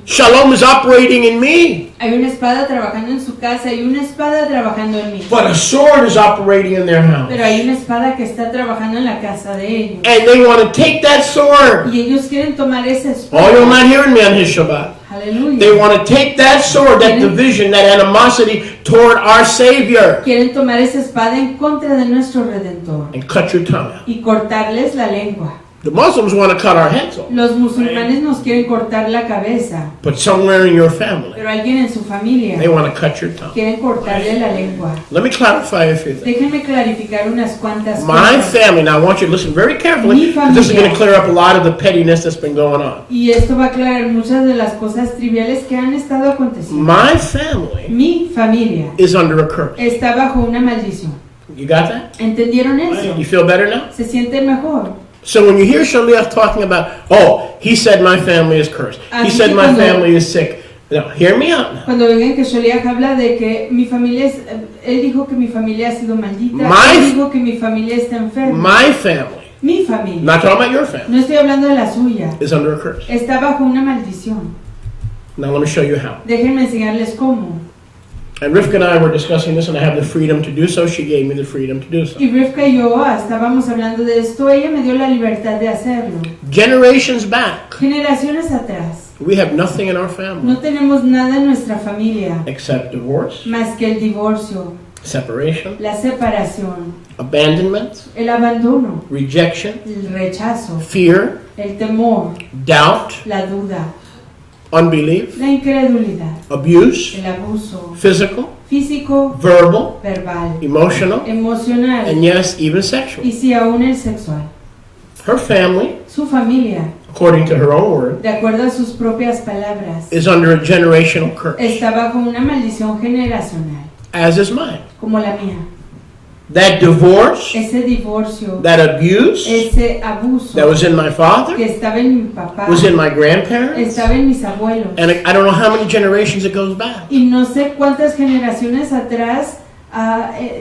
Speaker 1: Shalom is operating in me.
Speaker 2: Hay una espada trabajando en su casa y una espada trabajando en mí.
Speaker 1: But a sword is operating in their house.
Speaker 2: Pero hay una espada que está trabajando en la casa de ellos.
Speaker 1: And they want to take that sword.
Speaker 2: Y ellos quieren tomar esa
Speaker 1: Oh, you're
Speaker 2: espada.
Speaker 1: not hearing me on his Shabbat.
Speaker 2: Aleluya.
Speaker 1: They want to take that sword, that division, that animosity toward our Savior,
Speaker 2: Quieren tomar esa espada en contra de nuestro Redentor
Speaker 1: and cut your tongue out.
Speaker 2: y cortarles la lengua.
Speaker 1: The Muslims want to cut our heads off.
Speaker 2: Los musulmanes nos quieren cortar la cabeza,
Speaker 1: But somewhere in your family,
Speaker 2: pero alguien en su familia
Speaker 1: they want to cut your tongue.
Speaker 2: quieren cortarle la lengua.
Speaker 1: Let me clarify a few things.
Speaker 2: Déjenme clarificar unas cuantas
Speaker 1: My
Speaker 2: cosas.
Speaker 1: family, now I want you to listen very carefully,
Speaker 2: Mi
Speaker 1: because this is going to
Speaker 2: familia.
Speaker 1: clear up a lot of the pettiness that's been going on.
Speaker 2: Y esto va a aclarar muchas de las cosas triviales que han estado aconteciendo.
Speaker 1: My family
Speaker 2: Mi familia
Speaker 1: is under a curse.
Speaker 2: está bajo una maldición.
Speaker 1: You got that?
Speaker 2: ¿Entendieron eso?
Speaker 1: You feel better now?
Speaker 2: ¿Se sienten mejor?
Speaker 1: So when you hear Shaliach talking about, oh, he said my family is cursed. He
Speaker 2: Así
Speaker 1: said
Speaker 2: que
Speaker 1: my
Speaker 2: cuando-
Speaker 1: family is sick. Now, hear me out now.
Speaker 2: Cuando oigan que Sholiach habla de que mi familia es, él dijo que mi familia ha sido maldita,
Speaker 1: My-
Speaker 2: él dijo que mi familia está enferma.
Speaker 1: My family,
Speaker 2: Mi familia,
Speaker 1: not talking about your family,
Speaker 2: no estoy hablando de la suya,
Speaker 1: is under a curse.
Speaker 2: está bajo una maldición.
Speaker 1: Now let me show you how.
Speaker 2: Déjenme enseñarles cómo.
Speaker 1: And Rivka and I were discussing this, and I have the freedom to do so. She gave me the freedom to do so.
Speaker 2: Y Rivka y yo estábamos hablando de esto, ella me dio la libertad de hacerlo.
Speaker 1: Generations back,
Speaker 2: Generaciones atrás,
Speaker 1: we have nothing in our family
Speaker 2: no tenemos nada en nuestra familia
Speaker 1: except divorce,
Speaker 2: más que el divorcio,
Speaker 1: separation,
Speaker 2: la separación,
Speaker 1: abandonment,
Speaker 2: el abandono,
Speaker 1: rejection,
Speaker 2: el rechazo,
Speaker 1: fear,
Speaker 2: el temor,
Speaker 1: doubt,
Speaker 2: la duda,
Speaker 1: unbelief,
Speaker 2: la incredulidad,
Speaker 1: abuse,
Speaker 2: el abuso
Speaker 1: physical,
Speaker 2: físico,
Speaker 1: verbal,
Speaker 2: verbal,
Speaker 1: emotional,
Speaker 2: emocional
Speaker 1: and yes, even sexual.
Speaker 2: y si aún el sexual.
Speaker 1: Her family,
Speaker 2: Su familia,
Speaker 1: according to her own word,
Speaker 2: de acuerdo a sus propias palabras,
Speaker 1: is under a generational curse,
Speaker 2: está bajo una maldición generacional,
Speaker 1: as is mine.
Speaker 2: como la mía.
Speaker 1: That divorce,
Speaker 2: Ese divorcio,
Speaker 1: that abuse
Speaker 2: ese abuso
Speaker 1: that was in my father,
Speaker 2: que estaba en mi papá,
Speaker 1: was in my grandparents,
Speaker 2: estaba en mis abuelos.
Speaker 1: and I don't know how many generations it goes back.
Speaker 2: Y no sé cuántas generaciones atrás,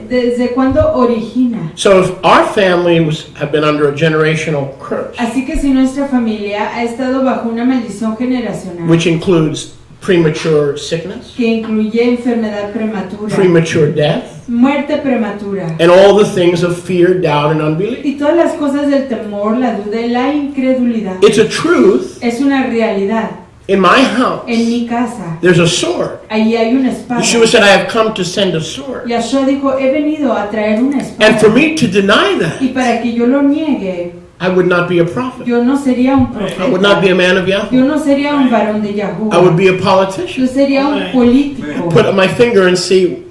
Speaker 2: desde cuándo origina.
Speaker 1: So if our family have been under a generational curse,
Speaker 2: Así que si nuestra familia ha estado bajo una maldición generacional,
Speaker 1: which includes premature sickness,
Speaker 2: que incluye enfermedad prematura,
Speaker 1: premature death,
Speaker 2: muerte prematura,
Speaker 1: and all the things of fear, doubt, and unbelief.
Speaker 2: y todas las cosas del temor, la duda y la incredulidad,
Speaker 1: It's a truth.
Speaker 2: es una realidad.
Speaker 1: In my house,
Speaker 2: En mi casa,
Speaker 1: there's a sword.
Speaker 2: allí hay una espada.
Speaker 1: Yeshua said, I have come to send a sword.
Speaker 2: Yahshua dijo, he venido a traer una
Speaker 1: And for
Speaker 2: espada.
Speaker 1: me to deny that,
Speaker 2: Y para que yo lo niegue,
Speaker 1: I would not be a prophet.
Speaker 2: yo no sería un
Speaker 1: I would not be
Speaker 2: profeta.
Speaker 1: a man of Yahweh.
Speaker 2: Yo no sería un varón de
Speaker 1: I would
Speaker 2: Yahuwah.
Speaker 1: be a politician.
Speaker 2: Yo sería un político.
Speaker 1: Put my finger and see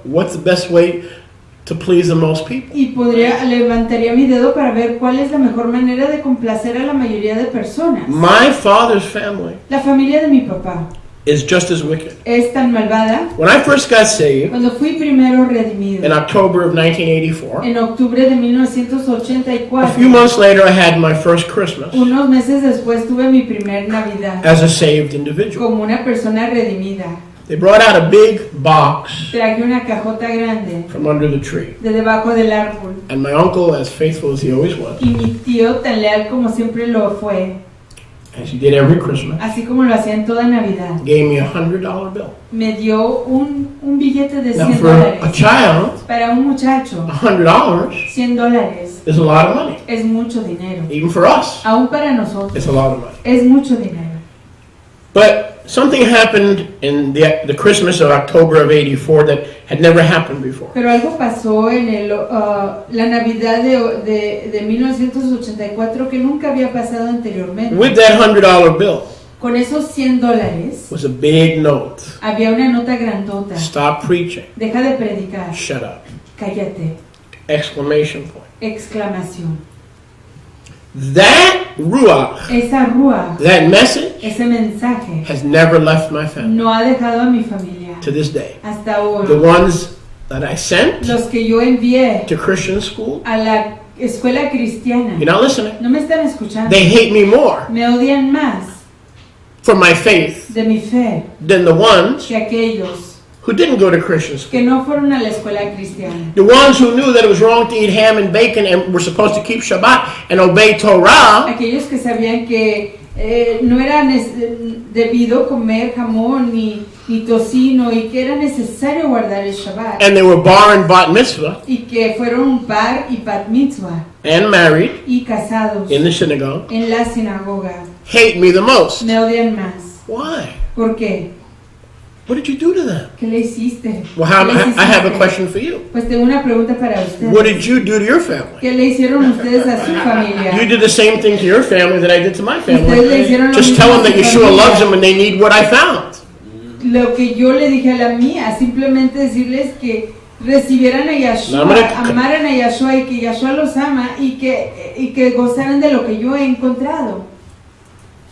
Speaker 1: what's the best way to please the most people.
Speaker 2: Y levantaría mi dedo para ver cuál es la mejor manera de complacer a la mayoría de personas.
Speaker 1: My father's family
Speaker 2: La familia de mi papá
Speaker 1: is just as wicked.
Speaker 2: es tan malvada.
Speaker 1: When I first got saved
Speaker 2: Cuando fui primero redimido,
Speaker 1: in October of 1984,
Speaker 2: en octubre de
Speaker 1: a
Speaker 2: 1984,
Speaker 1: few months later I had my first Christmas
Speaker 2: unos meses después tuve mi primer Navidad
Speaker 1: as a saved individual.
Speaker 2: como una persona redimida.
Speaker 1: They brought out a big box
Speaker 2: Traje una cajota grande
Speaker 1: from under the tree.
Speaker 2: de debajo del árbol.
Speaker 1: And my uncle, as faithful as he always was,
Speaker 2: Y mi tío, tan leal como siempre lo fue,
Speaker 1: as he did every Christmas,
Speaker 2: así como lo hacía en toda Navidad,
Speaker 1: gave me $100 bill.
Speaker 2: me dio un billete de
Speaker 1: Now,
Speaker 2: $100.
Speaker 1: for a child,
Speaker 2: Para un muchacho,
Speaker 1: $100
Speaker 2: $100
Speaker 1: is a lot of money.
Speaker 2: es mucho dinero.
Speaker 1: Even for us,
Speaker 2: Aún para nosotros,
Speaker 1: it's a lot of money.
Speaker 2: es mucho dinero.
Speaker 1: But something happened in the Christmas of October of '84 that had never happened before.
Speaker 2: Pero algo pasó en la Navidad de 1984 que nunca había pasado anteriormente.
Speaker 1: With that $100 bill
Speaker 2: Con esos $100
Speaker 1: was a big note.
Speaker 2: había una nota grandota.
Speaker 1: Stop preaching.
Speaker 2: Deja de predicar.
Speaker 1: Shut up.
Speaker 2: Cállate.
Speaker 1: Exclamation point.
Speaker 2: Exclamación.
Speaker 1: That ruach,
Speaker 2: Esa ruach,
Speaker 1: that message,
Speaker 2: ese mensaje,
Speaker 1: has never left my family
Speaker 2: no ha dejado a mi familia
Speaker 1: to this day.
Speaker 2: hasta ahora.
Speaker 1: The ones that I sent
Speaker 2: Los que yo envié
Speaker 1: to Christian school,
Speaker 2: a la escuela cristiana,
Speaker 1: you're not listening.
Speaker 2: no me están escuchando.
Speaker 1: They hate me more
Speaker 2: Me odian más
Speaker 1: for my faith
Speaker 2: de mi fe
Speaker 1: than the ones
Speaker 2: que aquellos
Speaker 1: who didn't go to Christian school.
Speaker 2: que no fueron a la escuela cristiana.
Speaker 1: The ones who knew that it was wrong to eat ham and bacon and were supposed to keep Shabbat and obey Torah,
Speaker 2: Aquellos que sabían que no era debido comer jamón ni tocino y que era necesario guardar el Shabbat
Speaker 1: and they were bar and bat mitzvah
Speaker 2: y que fueron bar y bat mitzvah
Speaker 1: and married
Speaker 2: y casados
Speaker 1: in the synagogue,
Speaker 2: en la sinagoga,
Speaker 1: hate me the most.
Speaker 2: me odian más.
Speaker 1: Why?
Speaker 2: ¿Por qué?
Speaker 1: What did you do to them?
Speaker 2: ¿Qué le hiciste?
Speaker 1: Well,
Speaker 2: ¿Qué les
Speaker 1: I have a
Speaker 2: hiciste?
Speaker 1: question for you.
Speaker 2: Pues tengo una pregunta para ustedes.
Speaker 1: What did you do to your family?
Speaker 2: ¿Qué le hicieron ustedes a su familia?
Speaker 1: You did the same thing to your family that I did to my
Speaker 2: Ustedes le
Speaker 1: family.
Speaker 2: hicieron lo
Speaker 1: Just
Speaker 2: mismo
Speaker 1: tell
Speaker 2: a
Speaker 1: them
Speaker 2: su
Speaker 1: that Yeshua
Speaker 2: familia.
Speaker 1: loves them and they need what I found.
Speaker 2: Lo que yo le dije a la mía, simplemente decirles que recibieran a Yahshua,
Speaker 1: No,
Speaker 2: amaran a Yahshua y que Yahshua los ama y que gozaran de lo que yo he encontrado.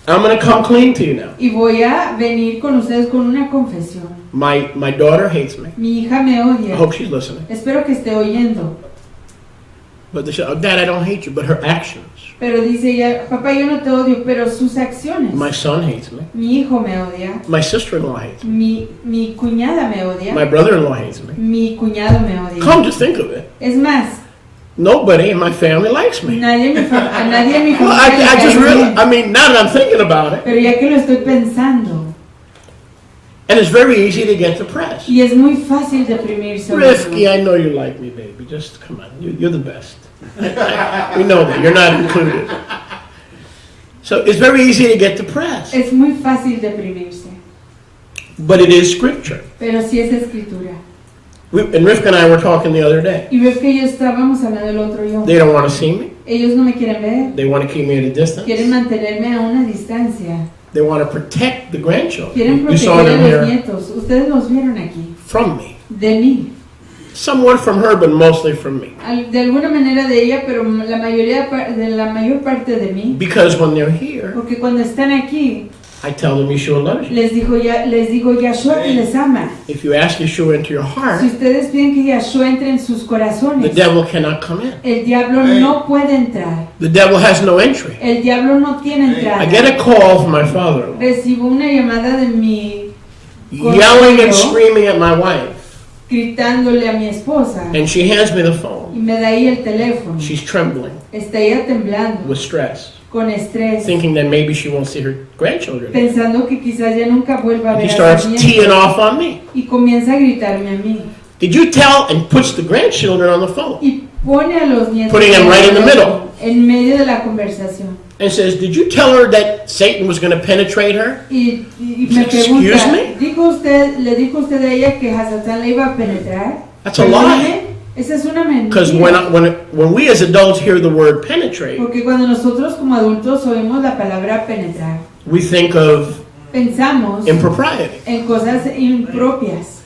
Speaker 1: I'm going to come clean to you now.
Speaker 2: Y voy a venir con ustedes con una confesión.
Speaker 1: My daughter hates me.
Speaker 2: Mi hija me
Speaker 1: I
Speaker 2: odia.
Speaker 1: hope she's listening.
Speaker 2: Espero que esté oyendo.
Speaker 1: But they say, oh, Dad, I don't hate you, but her actions.
Speaker 2: Pero dice ella, papá, yo no te odio, pero sus acciones.
Speaker 1: My son hates me.
Speaker 2: Mi hijo me odia.
Speaker 1: My sister-in-law hates me.
Speaker 2: Mi cuñada me odia.
Speaker 1: My brother-in-law hates me.
Speaker 2: Mi cuñado me odia.
Speaker 1: Come to think of it,
Speaker 2: Es más,
Speaker 1: nobody in my family likes me.
Speaker 2: a nadie en mi
Speaker 1: Well,
Speaker 2: familia le
Speaker 1: I just
Speaker 2: cae
Speaker 1: really,
Speaker 2: bien.
Speaker 1: I mean, now that I'm thinking about it,
Speaker 2: Pero ya que lo estoy pensando,
Speaker 1: and it's very easy to get depressed.
Speaker 2: y es muy fácil deprimirse.
Speaker 1: Rifki, I know you like me, baby. Just come on. You're the best. We know that. You're not included. So it's very easy to get depressed.
Speaker 2: Es muy fácil deprimirse,
Speaker 1: But it is scripture.
Speaker 2: pero sí es escritura.
Speaker 1: And Rivka and I were talking the other day.
Speaker 2: Y ves que yo estábamos hablando del otro yo.
Speaker 1: They don't want to see me.
Speaker 2: Ellos no me quieren ver,
Speaker 1: They want to keep me at a distance.
Speaker 2: quieren mantenerme a una distancia,
Speaker 1: They want to protect the grandchildren.
Speaker 2: quieren
Speaker 1: You saw
Speaker 2: proteger a
Speaker 1: them
Speaker 2: los
Speaker 1: here
Speaker 2: nietos. Ustedes los vieron aquí,
Speaker 1: from me.
Speaker 2: de mí.
Speaker 1: Somewhat from her, but mostly from me.
Speaker 2: De alguna manera de ella, pero la mayor parte de mí.
Speaker 1: Because when they're here,
Speaker 2: Porque cuando están aquí,
Speaker 1: I tell them Yeshua loves you.
Speaker 2: les digo Yahshua que les ama.
Speaker 1: If you ask Yeshua into your
Speaker 2: Si
Speaker 1: heart,
Speaker 2: ustedes piden que Yahshua entre en sus
Speaker 1: the
Speaker 2: corazones,
Speaker 1: devil cannot come in.
Speaker 2: el diablo no puede entrar.
Speaker 1: The devil has no entry.
Speaker 2: El diablo no tiene entrada.
Speaker 1: I get a call from my father-in-law,
Speaker 2: Recibo una llamada de mi
Speaker 1: yelling and screaming at my wife.
Speaker 2: gritándole a mi esposa
Speaker 1: And she hands me the
Speaker 2: y
Speaker 1: phone.
Speaker 2: me da ahí el teléfono.
Speaker 1: She's trembling
Speaker 2: Está ella temblando,
Speaker 1: with stress,
Speaker 2: con estrés,
Speaker 1: thinking that maybe she won't see her grandchildren.
Speaker 2: pensando que quizás ya nunca vuelva a
Speaker 1: He
Speaker 2: ver a
Speaker 1: starts
Speaker 2: sus
Speaker 1: teeing
Speaker 2: nietos.
Speaker 1: off on me.
Speaker 2: Y comienza a gritarme a mí.
Speaker 1: Did you tell? And puts the grandchildren on the phone
Speaker 2: Y pone a los nietos
Speaker 1: Putting them right in the middle.
Speaker 2: en medio de la conversación.
Speaker 1: and says, did you tell her that Satan was going to penetrate her?
Speaker 2: Y me
Speaker 1: Excuse
Speaker 2: pregunta,
Speaker 1: me?
Speaker 2: ¿le dijo usted a ella que Hasatán le iba a penetrar?
Speaker 1: That's a
Speaker 2: Perdóname,
Speaker 1: lie.
Speaker 2: Esa es una
Speaker 1: Because
Speaker 2: mentira.
Speaker 1: when we as adults hear the word penetrate,
Speaker 2: Porque cuando nosotros como adultos oímos la palabra penetrar,
Speaker 1: we think of
Speaker 2: pensamos
Speaker 1: impropriety.
Speaker 2: en cosas impropias.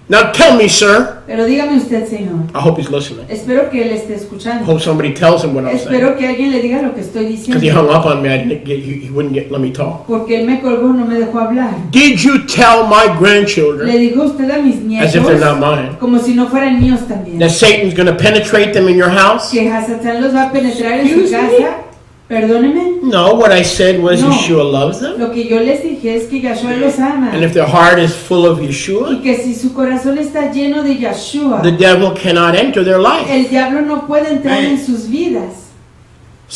Speaker 1: Now tell me, sir.
Speaker 2: Pero dígame usted, Señor.
Speaker 1: I hope he's listening.
Speaker 2: Espero que él esté
Speaker 1: I
Speaker 2: escuchando.
Speaker 1: hope somebody tells him what I'm saying.
Speaker 2: Espero que alguien le diga lo que estoy
Speaker 1: Because he
Speaker 2: diciendo.
Speaker 1: hung up on me, he wouldn't let me talk.
Speaker 2: Porque él me colgó, no me dejó hablar.
Speaker 1: Did you tell my
Speaker 2: Le
Speaker 1: grandchildren,
Speaker 2: dijo usted a mis
Speaker 1: as if they're not
Speaker 2: nietos,
Speaker 1: mine,
Speaker 2: como si no fueran míos también,
Speaker 1: that Satan's going to penetrate them in your house?
Speaker 2: que Hasatán los va a penetrar en su
Speaker 1: Excuse me?
Speaker 2: casa? Perdóneme.
Speaker 1: No, what I said was
Speaker 2: No.
Speaker 1: Yeshua loves them.
Speaker 2: Lo que yo les dije es que Yahshua los ama.
Speaker 1: And if their heart is full of
Speaker 2: Y
Speaker 1: Yeshua,
Speaker 2: que si su corazón está lleno de Yahshua,
Speaker 1: the devil cannot enter their life.
Speaker 2: el diablo no puede entrar en sus vidas.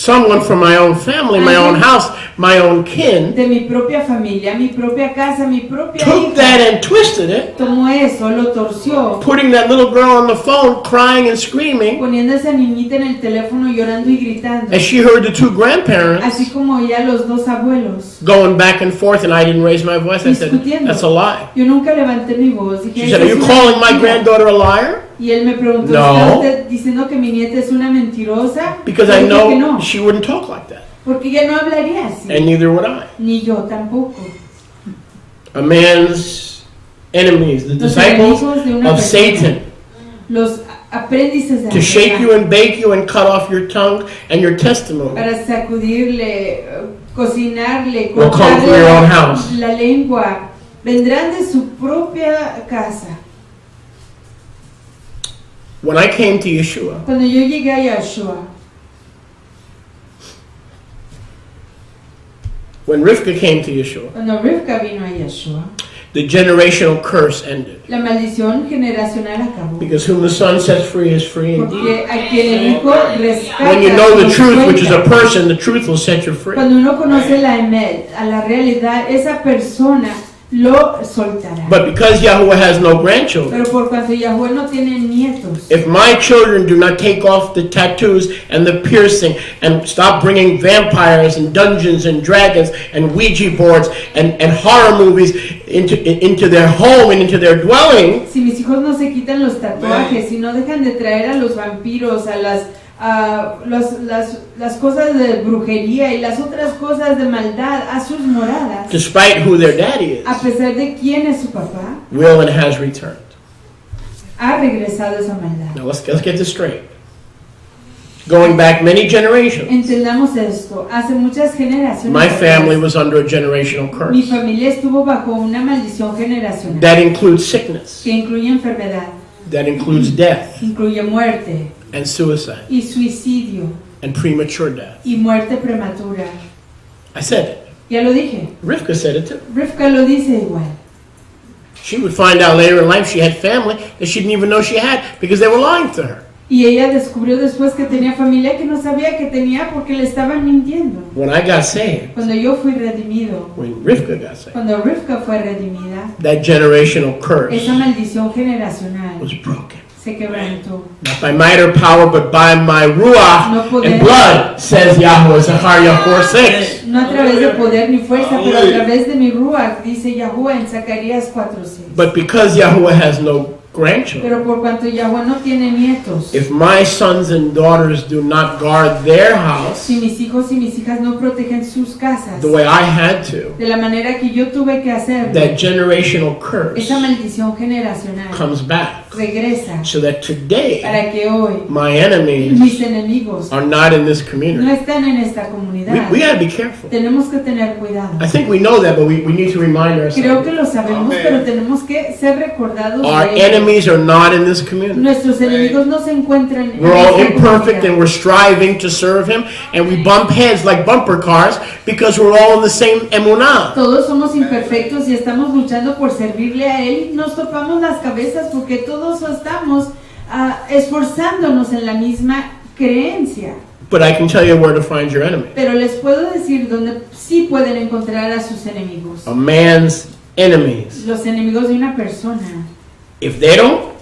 Speaker 1: Someone from my own family, my own house, my own kin,
Speaker 2: de mi propia familia, mi propia casa, mi propia
Speaker 1: took that
Speaker 2: hija,
Speaker 1: and twisted it,
Speaker 2: tomó eso, lo torció,
Speaker 1: putting that little girl on the phone crying and screaming
Speaker 2: poniendo a esa niñita en el teléfono llorando y gritando,
Speaker 1: as she heard the two grandparents
Speaker 2: así como ya los dos abuelos.
Speaker 1: going back and forth, and I didn't raise my voice. I said,
Speaker 2: Discutiendo.
Speaker 1: that's a lie.
Speaker 2: Yo nunca levanté mi voz. Dije,
Speaker 1: She said,
Speaker 2: "Esa
Speaker 1: are
Speaker 2: es
Speaker 1: you
Speaker 2: una
Speaker 1: calling my
Speaker 2: mentira".
Speaker 1: granddaughter a liar?
Speaker 2: Y él me preguntó,
Speaker 1: No.
Speaker 2: ¿está usted diciendo que mi nieta es una mentirosa?
Speaker 1: Because
Speaker 2: Yo
Speaker 1: I
Speaker 2: dije que
Speaker 1: know
Speaker 2: no,
Speaker 1: she wouldn't talk like that,
Speaker 2: porque ella no hablaría así,
Speaker 1: and neither would I.
Speaker 2: ni yo tampoco.
Speaker 1: A man's enemies, the
Speaker 2: Los
Speaker 1: disciples
Speaker 2: enemigos de una
Speaker 1: of
Speaker 2: persona,
Speaker 1: Satan,
Speaker 2: los aprendices de
Speaker 1: to shake
Speaker 2: Satanás,
Speaker 1: you and bake you and cut off your tongue and your testimony.
Speaker 2: para sacudirle, cocinarle,
Speaker 1: Will come from your own house.
Speaker 2: la lengua, vendrán de su propia casa.
Speaker 1: When I came to Yeshua,
Speaker 2: Cuando yo llegué a Yahshua,
Speaker 1: when Rivka came to Yeshua,
Speaker 2: cuando Rivka vino a Yahshua,
Speaker 1: the generational curse ended.
Speaker 2: la maldición generacional acabó.
Speaker 1: Because whom the Son sets free is free indeed.
Speaker 2: Porque a quien el Hijo rescata,
Speaker 1: When you know the
Speaker 2: los
Speaker 1: truth, which is a
Speaker 2: suelta.
Speaker 1: person, the truth will set you free.
Speaker 2: Cuando uno conoce a la realidad, esa persona lo soltará.
Speaker 1: But because Yahweh has no grandchildren,
Speaker 2: Pero por cuanto Yahweh no tiene nietos,
Speaker 1: if my children do not take off the tattoos and the piercing and stop bringing vampires and dungeons and dragons and Ouija boards and horror movies into their home and into their dwelling,
Speaker 2: si mis hijos no se quitan los tatuajes, si no dejan de traer a los vampiros, a las cosas de brujería y las otras cosas de maldad a sus moradas,
Speaker 1: despite who their daddy
Speaker 2: a
Speaker 1: is,
Speaker 2: pesar de quién es su papá,
Speaker 1: will and has returned.
Speaker 2: ha regresado esa maldad.
Speaker 1: Now let's get this straight. Going back many generations,
Speaker 2: Entendamos esto, hace muchas generaciones
Speaker 1: my family
Speaker 2: atrás,
Speaker 1: was under a generational
Speaker 2: mi
Speaker 1: curse.
Speaker 2: familia estuvo bajo una maldición generacional
Speaker 1: That includes sickness,
Speaker 2: que incluye enfermedad,
Speaker 1: that includes death
Speaker 2: incluye muerte
Speaker 1: and suicide
Speaker 2: y suicidio
Speaker 1: and premature death.
Speaker 2: y muerte prematura.
Speaker 1: I said it.
Speaker 2: Ya lo dije,
Speaker 1: Rivka said it too.
Speaker 2: Rivka lo dice igual.
Speaker 1: She would find out later in life she had family that she didn't even know she had because they were lying to her.
Speaker 2: Y ella descubrió después que tenía familia que no sabía que tenía porque le estaban mintiendo.
Speaker 1: When I got saved,
Speaker 2: Cuando yo fui redimido,
Speaker 1: when Rivka got saved,
Speaker 2: cuando Rivka fue redimida,
Speaker 1: that generational curse
Speaker 2: esa maldición generacional
Speaker 1: was broken.
Speaker 2: se quebrantó.
Speaker 1: Not by might or power, but by my ruach and blood, says Yahweh, Zechariah 4:6.
Speaker 2: No a través de poder ni fuerza, pero a través de mi ruach, dice Yahuwah en Zacarías 4:6.
Speaker 1: But because Yahweh has no grandchildren,
Speaker 2: Pero por cuanto Yahuwah no tiene nietos,
Speaker 1: if my sons and daughters do not guard their house
Speaker 2: si mis hijos y mis hijas no protegen sus casas
Speaker 1: the way I had to,
Speaker 2: de la manera que yo tuve que hacerlo,
Speaker 1: that generational curse
Speaker 2: esa maldición generacional
Speaker 1: comes back.
Speaker 2: regresa
Speaker 1: So that today,
Speaker 2: para que hoy
Speaker 1: my enemies
Speaker 2: mis enemigos
Speaker 1: are not in this
Speaker 2: no
Speaker 1: community.
Speaker 2: están en esta comunidad.
Speaker 1: We gotta be careful.
Speaker 2: Tenemos que tener cuidado.
Speaker 1: I think we know that, but we need to remind
Speaker 2: Creo que
Speaker 1: ourselves.
Speaker 2: lo sabemos, pero tenemos que ser recordados
Speaker 1: Our
Speaker 2: de ello.
Speaker 1: enemies are not in this community.
Speaker 2: Nuestros enemigos no se encuentran en
Speaker 1: We're all
Speaker 2: esta
Speaker 1: imperfect
Speaker 2: comunidad.
Speaker 1: and we're striving to serve Him, and we bump heads like bumper cars because we're all in the same emunah.
Speaker 2: Todos somos imperfectos y estamos luchando por servirle a Él. Nos topamos las cabezas porque todos estamos esforzándonos en la misma creencia.
Speaker 1: But I can tell you where to find your enemy.
Speaker 2: Pero les puedo decir dónde sí pueden encontrar a sus enemigos.
Speaker 1: A man's enemies.
Speaker 2: Los enemigos de una persona.
Speaker 1: If they don't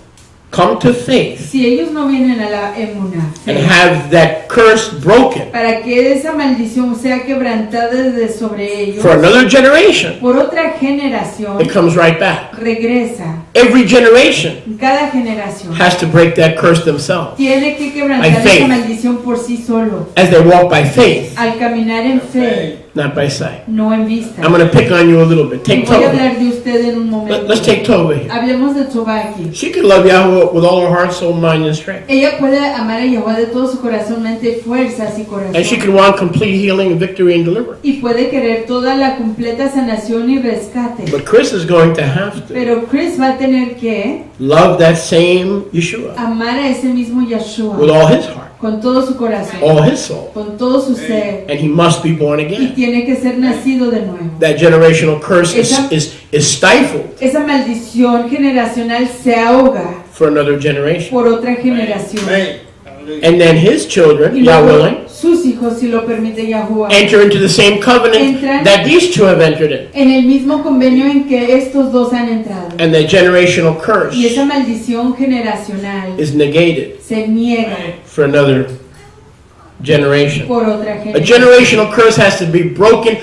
Speaker 1: come to faith
Speaker 2: Si ellos no vienen a la emuná
Speaker 1: and have that curse broken
Speaker 2: para que esa maldición sea quebrantada de sobre ellos,
Speaker 1: for another generation,
Speaker 2: por otra generación
Speaker 1: it comes right back.
Speaker 2: regresa.
Speaker 1: Every generation
Speaker 2: Cada generación
Speaker 1: has to break that curse themselves
Speaker 2: tiene que quebrantar
Speaker 1: By faith.
Speaker 2: esa maldición por sí solo,
Speaker 1: as they walk by faith,
Speaker 2: al caminar en fe,
Speaker 1: not by sight.
Speaker 2: no en vista.
Speaker 1: I'm going to pick on you a little bit. Take
Speaker 2: Voy a
Speaker 1: Tova.
Speaker 2: hablar de usted en un momento.
Speaker 1: Let's take Tova here.
Speaker 2: Hablemos de Tova aquí.
Speaker 1: She can love Yahweh with all her heart, soul, mind, and strength.
Speaker 2: Ella puede amar a Yahweh de todo su corazón, mente, fuerzas y
Speaker 1: And she
Speaker 2: corazón.
Speaker 1: can want complete healing, victory, and deliverance.
Speaker 2: Y puede querer toda la completa sanación y rescate.
Speaker 1: But Chris is going to have to
Speaker 2: Pero Chris va a tener que
Speaker 1: love that same Yeshua
Speaker 2: amar a ese mismo
Speaker 1: with
Speaker 2: Yahshua
Speaker 1: all his heart,
Speaker 2: con todo su corazón,
Speaker 1: all his soul.
Speaker 2: con todo su ser,
Speaker 1: And he must be born
Speaker 2: y
Speaker 1: again.
Speaker 2: tiene que ser nacido de nuevo.
Speaker 1: That generational curse
Speaker 2: Esa-
Speaker 1: is stifled
Speaker 2: Esa maldición generacional se ahoga
Speaker 1: for another generation.
Speaker 2: por otra generación.
Speaker 1: and then his children,
Speaker 2: Y
Speaker 1: Yah
Speaker 2: luego
Speaker 1: willing,
Speaker 2: sus hijos, si lo permite Yahuwah,
Speaker 1: enter into the same covenant
Speaker 2: Entran
Speaker 1: that these two have entered in.
Speaker 2: en el mismo convenio en que estos dos han entrado.
Speaker 1: And the generational
Speaker 2: Y
Speaker 1: curse
Speaker 2: esa maldición generacional
Speaker 1: is negated
Speaker 2: se niega
Speaker 1: for another generation.
Speaker 2: por otra
Speaker 1: A
Speaker 2: generación.
Speaker 1: generational curse has to be broken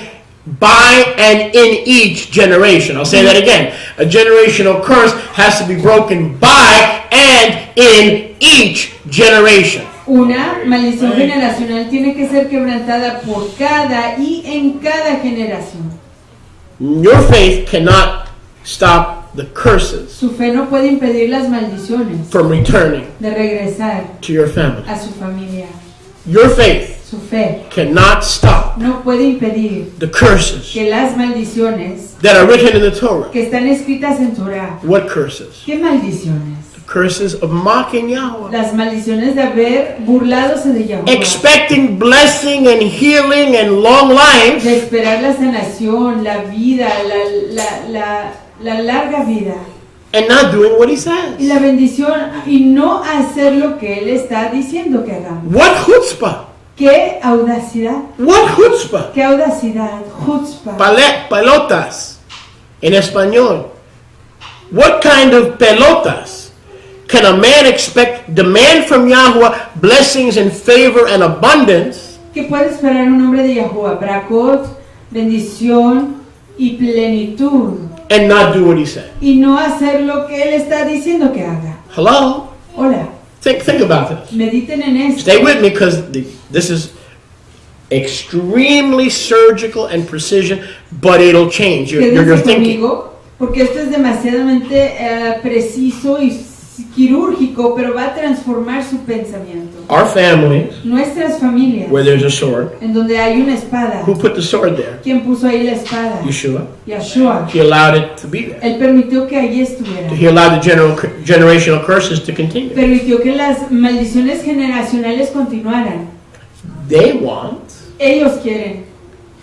Speaker 1: by and in each generation. I'll say that again. A generational curse has to be broken by and in each generation.
Speaker 2: Una maldición generacional tiene que ser quebrantada por cada y en cada generación.
Speaker 1: Your faith cannot stop the curses
Speaker 2: Su fe no puede impedir las maldiciones
Speaker 1: from returning
Speaker 2: de regresar
Speaker 1: to your family.
Speaker 2: a su familia.
Speaker 1: Your faith
Speaker 2: Su fe
Speaker 1: cannot stop
Speaker 2: no puede impedir
Speaker 1: the curses
Speaker 2: que las maldiciones
Speaker 1: that are written in the Torah.
Speaker 2: que están escritas en Torah.
Speaker 1: What curses?
Speaker 2: ¿Qué maldiciones?
Speaker 1: Curses of mocking Yahweh.
Speaker 2: Las maldiciones de haber burladose de Yahuwah,
Speaker 1: Expecting blessing and healing and long
Speaker 2: de
Speaker 1: life
Speaker 2: esperar la sanación, la vida, la larga vida
Speaker 1: and not doing what he
Speaker 2: y
Speaker 1: says.
Speaker 2: la bendición y no hacer lo que Él está diciendo que hagamos.
Speaker 1: What chutzpah?
Speaker 2: ¡Qué audacidad!
Speaker 1: What chutzpah?
Speaker 2: ¡Qué audacidad! Chutzpah.
Speaker 1: Pelotas en español. What kind of pelotas can a man expect, demand from Yahweh blessings and favor and abundance,
Speaker 2: ¿Qué puede esperar un hombre de Yahuwah? Brakot, bendición y plenitud.
Speaker 1: and not do what he said?
Speaker 2: Y no hacer lo que Él está diciendo que haga.
Speaker 1: Hello?
Speaker 2: Hola,
Speaker 1: Think about this.
Speaker 2: mediten en esto.
Speaker 1: Stay with me because this is extremely surgical and precision, but it'll change your
Speaker 2: Quédense
Speaker 1: thinking.
Speaker 2: conmigo, porque esto es demasiadamente preciso y quirúrgico, pero va a transformar su pensamiento.
Speaker 1: Our families,
Speaker 2: Nuestras familias,
Speaker 1: where there's a sword,
Speaker 2: en donde hay una espada,
Speaker 1: who put the sword there?
Speaker 2: ¿quién puso ahí la espada?
Speaker 1: Yeshua.
Speaker 2: Yahshua.
Speaker 1: He allowed it to be there.
Speaker 2: Él permitió que allí estuviera.
Speaker 1: He allowed the generational curses to continue.
Speaker 2: Permitió que las maldiciones generacionales continuaran.
Speaker 1: They want
Speaker 2: Ellos quieren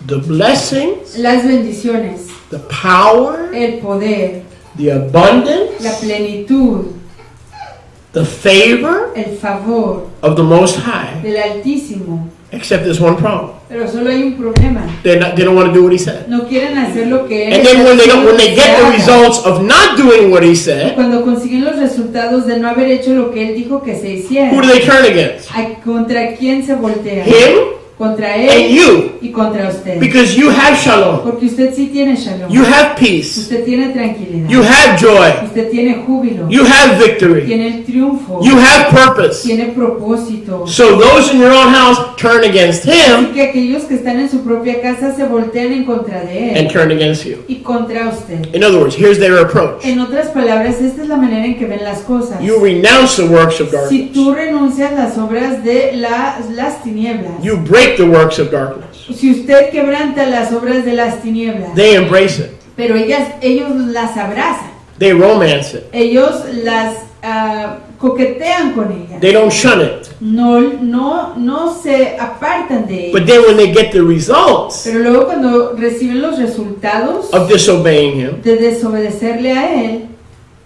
Speaker 1: the blessings,
Speaker 2: las bendiciones,
Speaker 1: the power,
Speaker 2: el poder,
Speaker 1: the
Speaker 2: la
Speaker 1: abundance,
Speaker 2: plenitud,
Speaker 1: the favor
Speaker 2: el favor
Speaker 1: of the Most High.
Speaker 2: del Altísimo.
Speaker 1: Except there's one problem.
Speaker 2: Pero solo hay un problema.
Speaker 1: They don't want to do what he said.
Speaker 2: No quieren hacer lo que Él
Speaker 1: And then
Speaker 2: está diciendo
Speaker 1: when they
Speaker 2: que
Speaker 1: get
Speaker 2: se
Speaker 1: the
Speaker 2: haga.
Speaker 1: results of not doing what he said,
Speaker 2: Cuando consiguen los resultados de no haber hecho lo que Él dijo que se hiciera,
Speaker 1: who do they turn against?
Speaker 2: ¿contra quién se voltea?
Speaker 1: Him
Speaker 2: Contra
Speaker 1: and
Speaker 2: Él
Speaker 1: you.
Speaker 2: y contra usted.
Speaker 1: Because you have shalom.
Speaker 2: Porque usted sí tiene shalom.
Speaker 1: You have peace.
Speaker 2: Usted tiene tranquilidad.
Speaker 1: You have joy.
Speaker 2: Usted tiene júbilo.
Speaker 1: You have victory.
Speaker 2: Tiene el triunfo.
Speaker 1: You have purpose.
Speaker 2: Tiene propósito.
Speaker 1: So those in your own house turn against
Speaker 2: Así
Speaker 1: him
Speaker 2: que aquellos que están en su propia casa se voltean en contra de
Speaker 1: and
Speaker 2: Él
Speaker 1: turn against you.
Speaker 2: y contra usted.
Speaker 1: In other words, here's their approach.
Speaker 2: En otras palabras, esta es la manera en que ven las cosas.
Speaker 1: You renounce the works of
Speaker 2: Si
Speaker 1: darkness.
Speaker 2: tú renuncias las obras de las tinieblas,
Speaker 1: You break the works of darkness.
Speaker 2: si usted quebranta las obras de las tinieblas,
Speaker 1: They embrace it.
Speaker 2: pero ellos las abrazan,
Speaker 1: They romance it.
Speaker 2: ellos las coquetean con ellas,
Speaker 1: They don't shun it.
Speaker 2: no se apartan de ellas.
Speaker 1: But then when they get the results
Speaker 2: Pero luego cuando reciben los resultados
Speaker 1: of disobeying him,
Speaker 2: de desobedecerle a Él,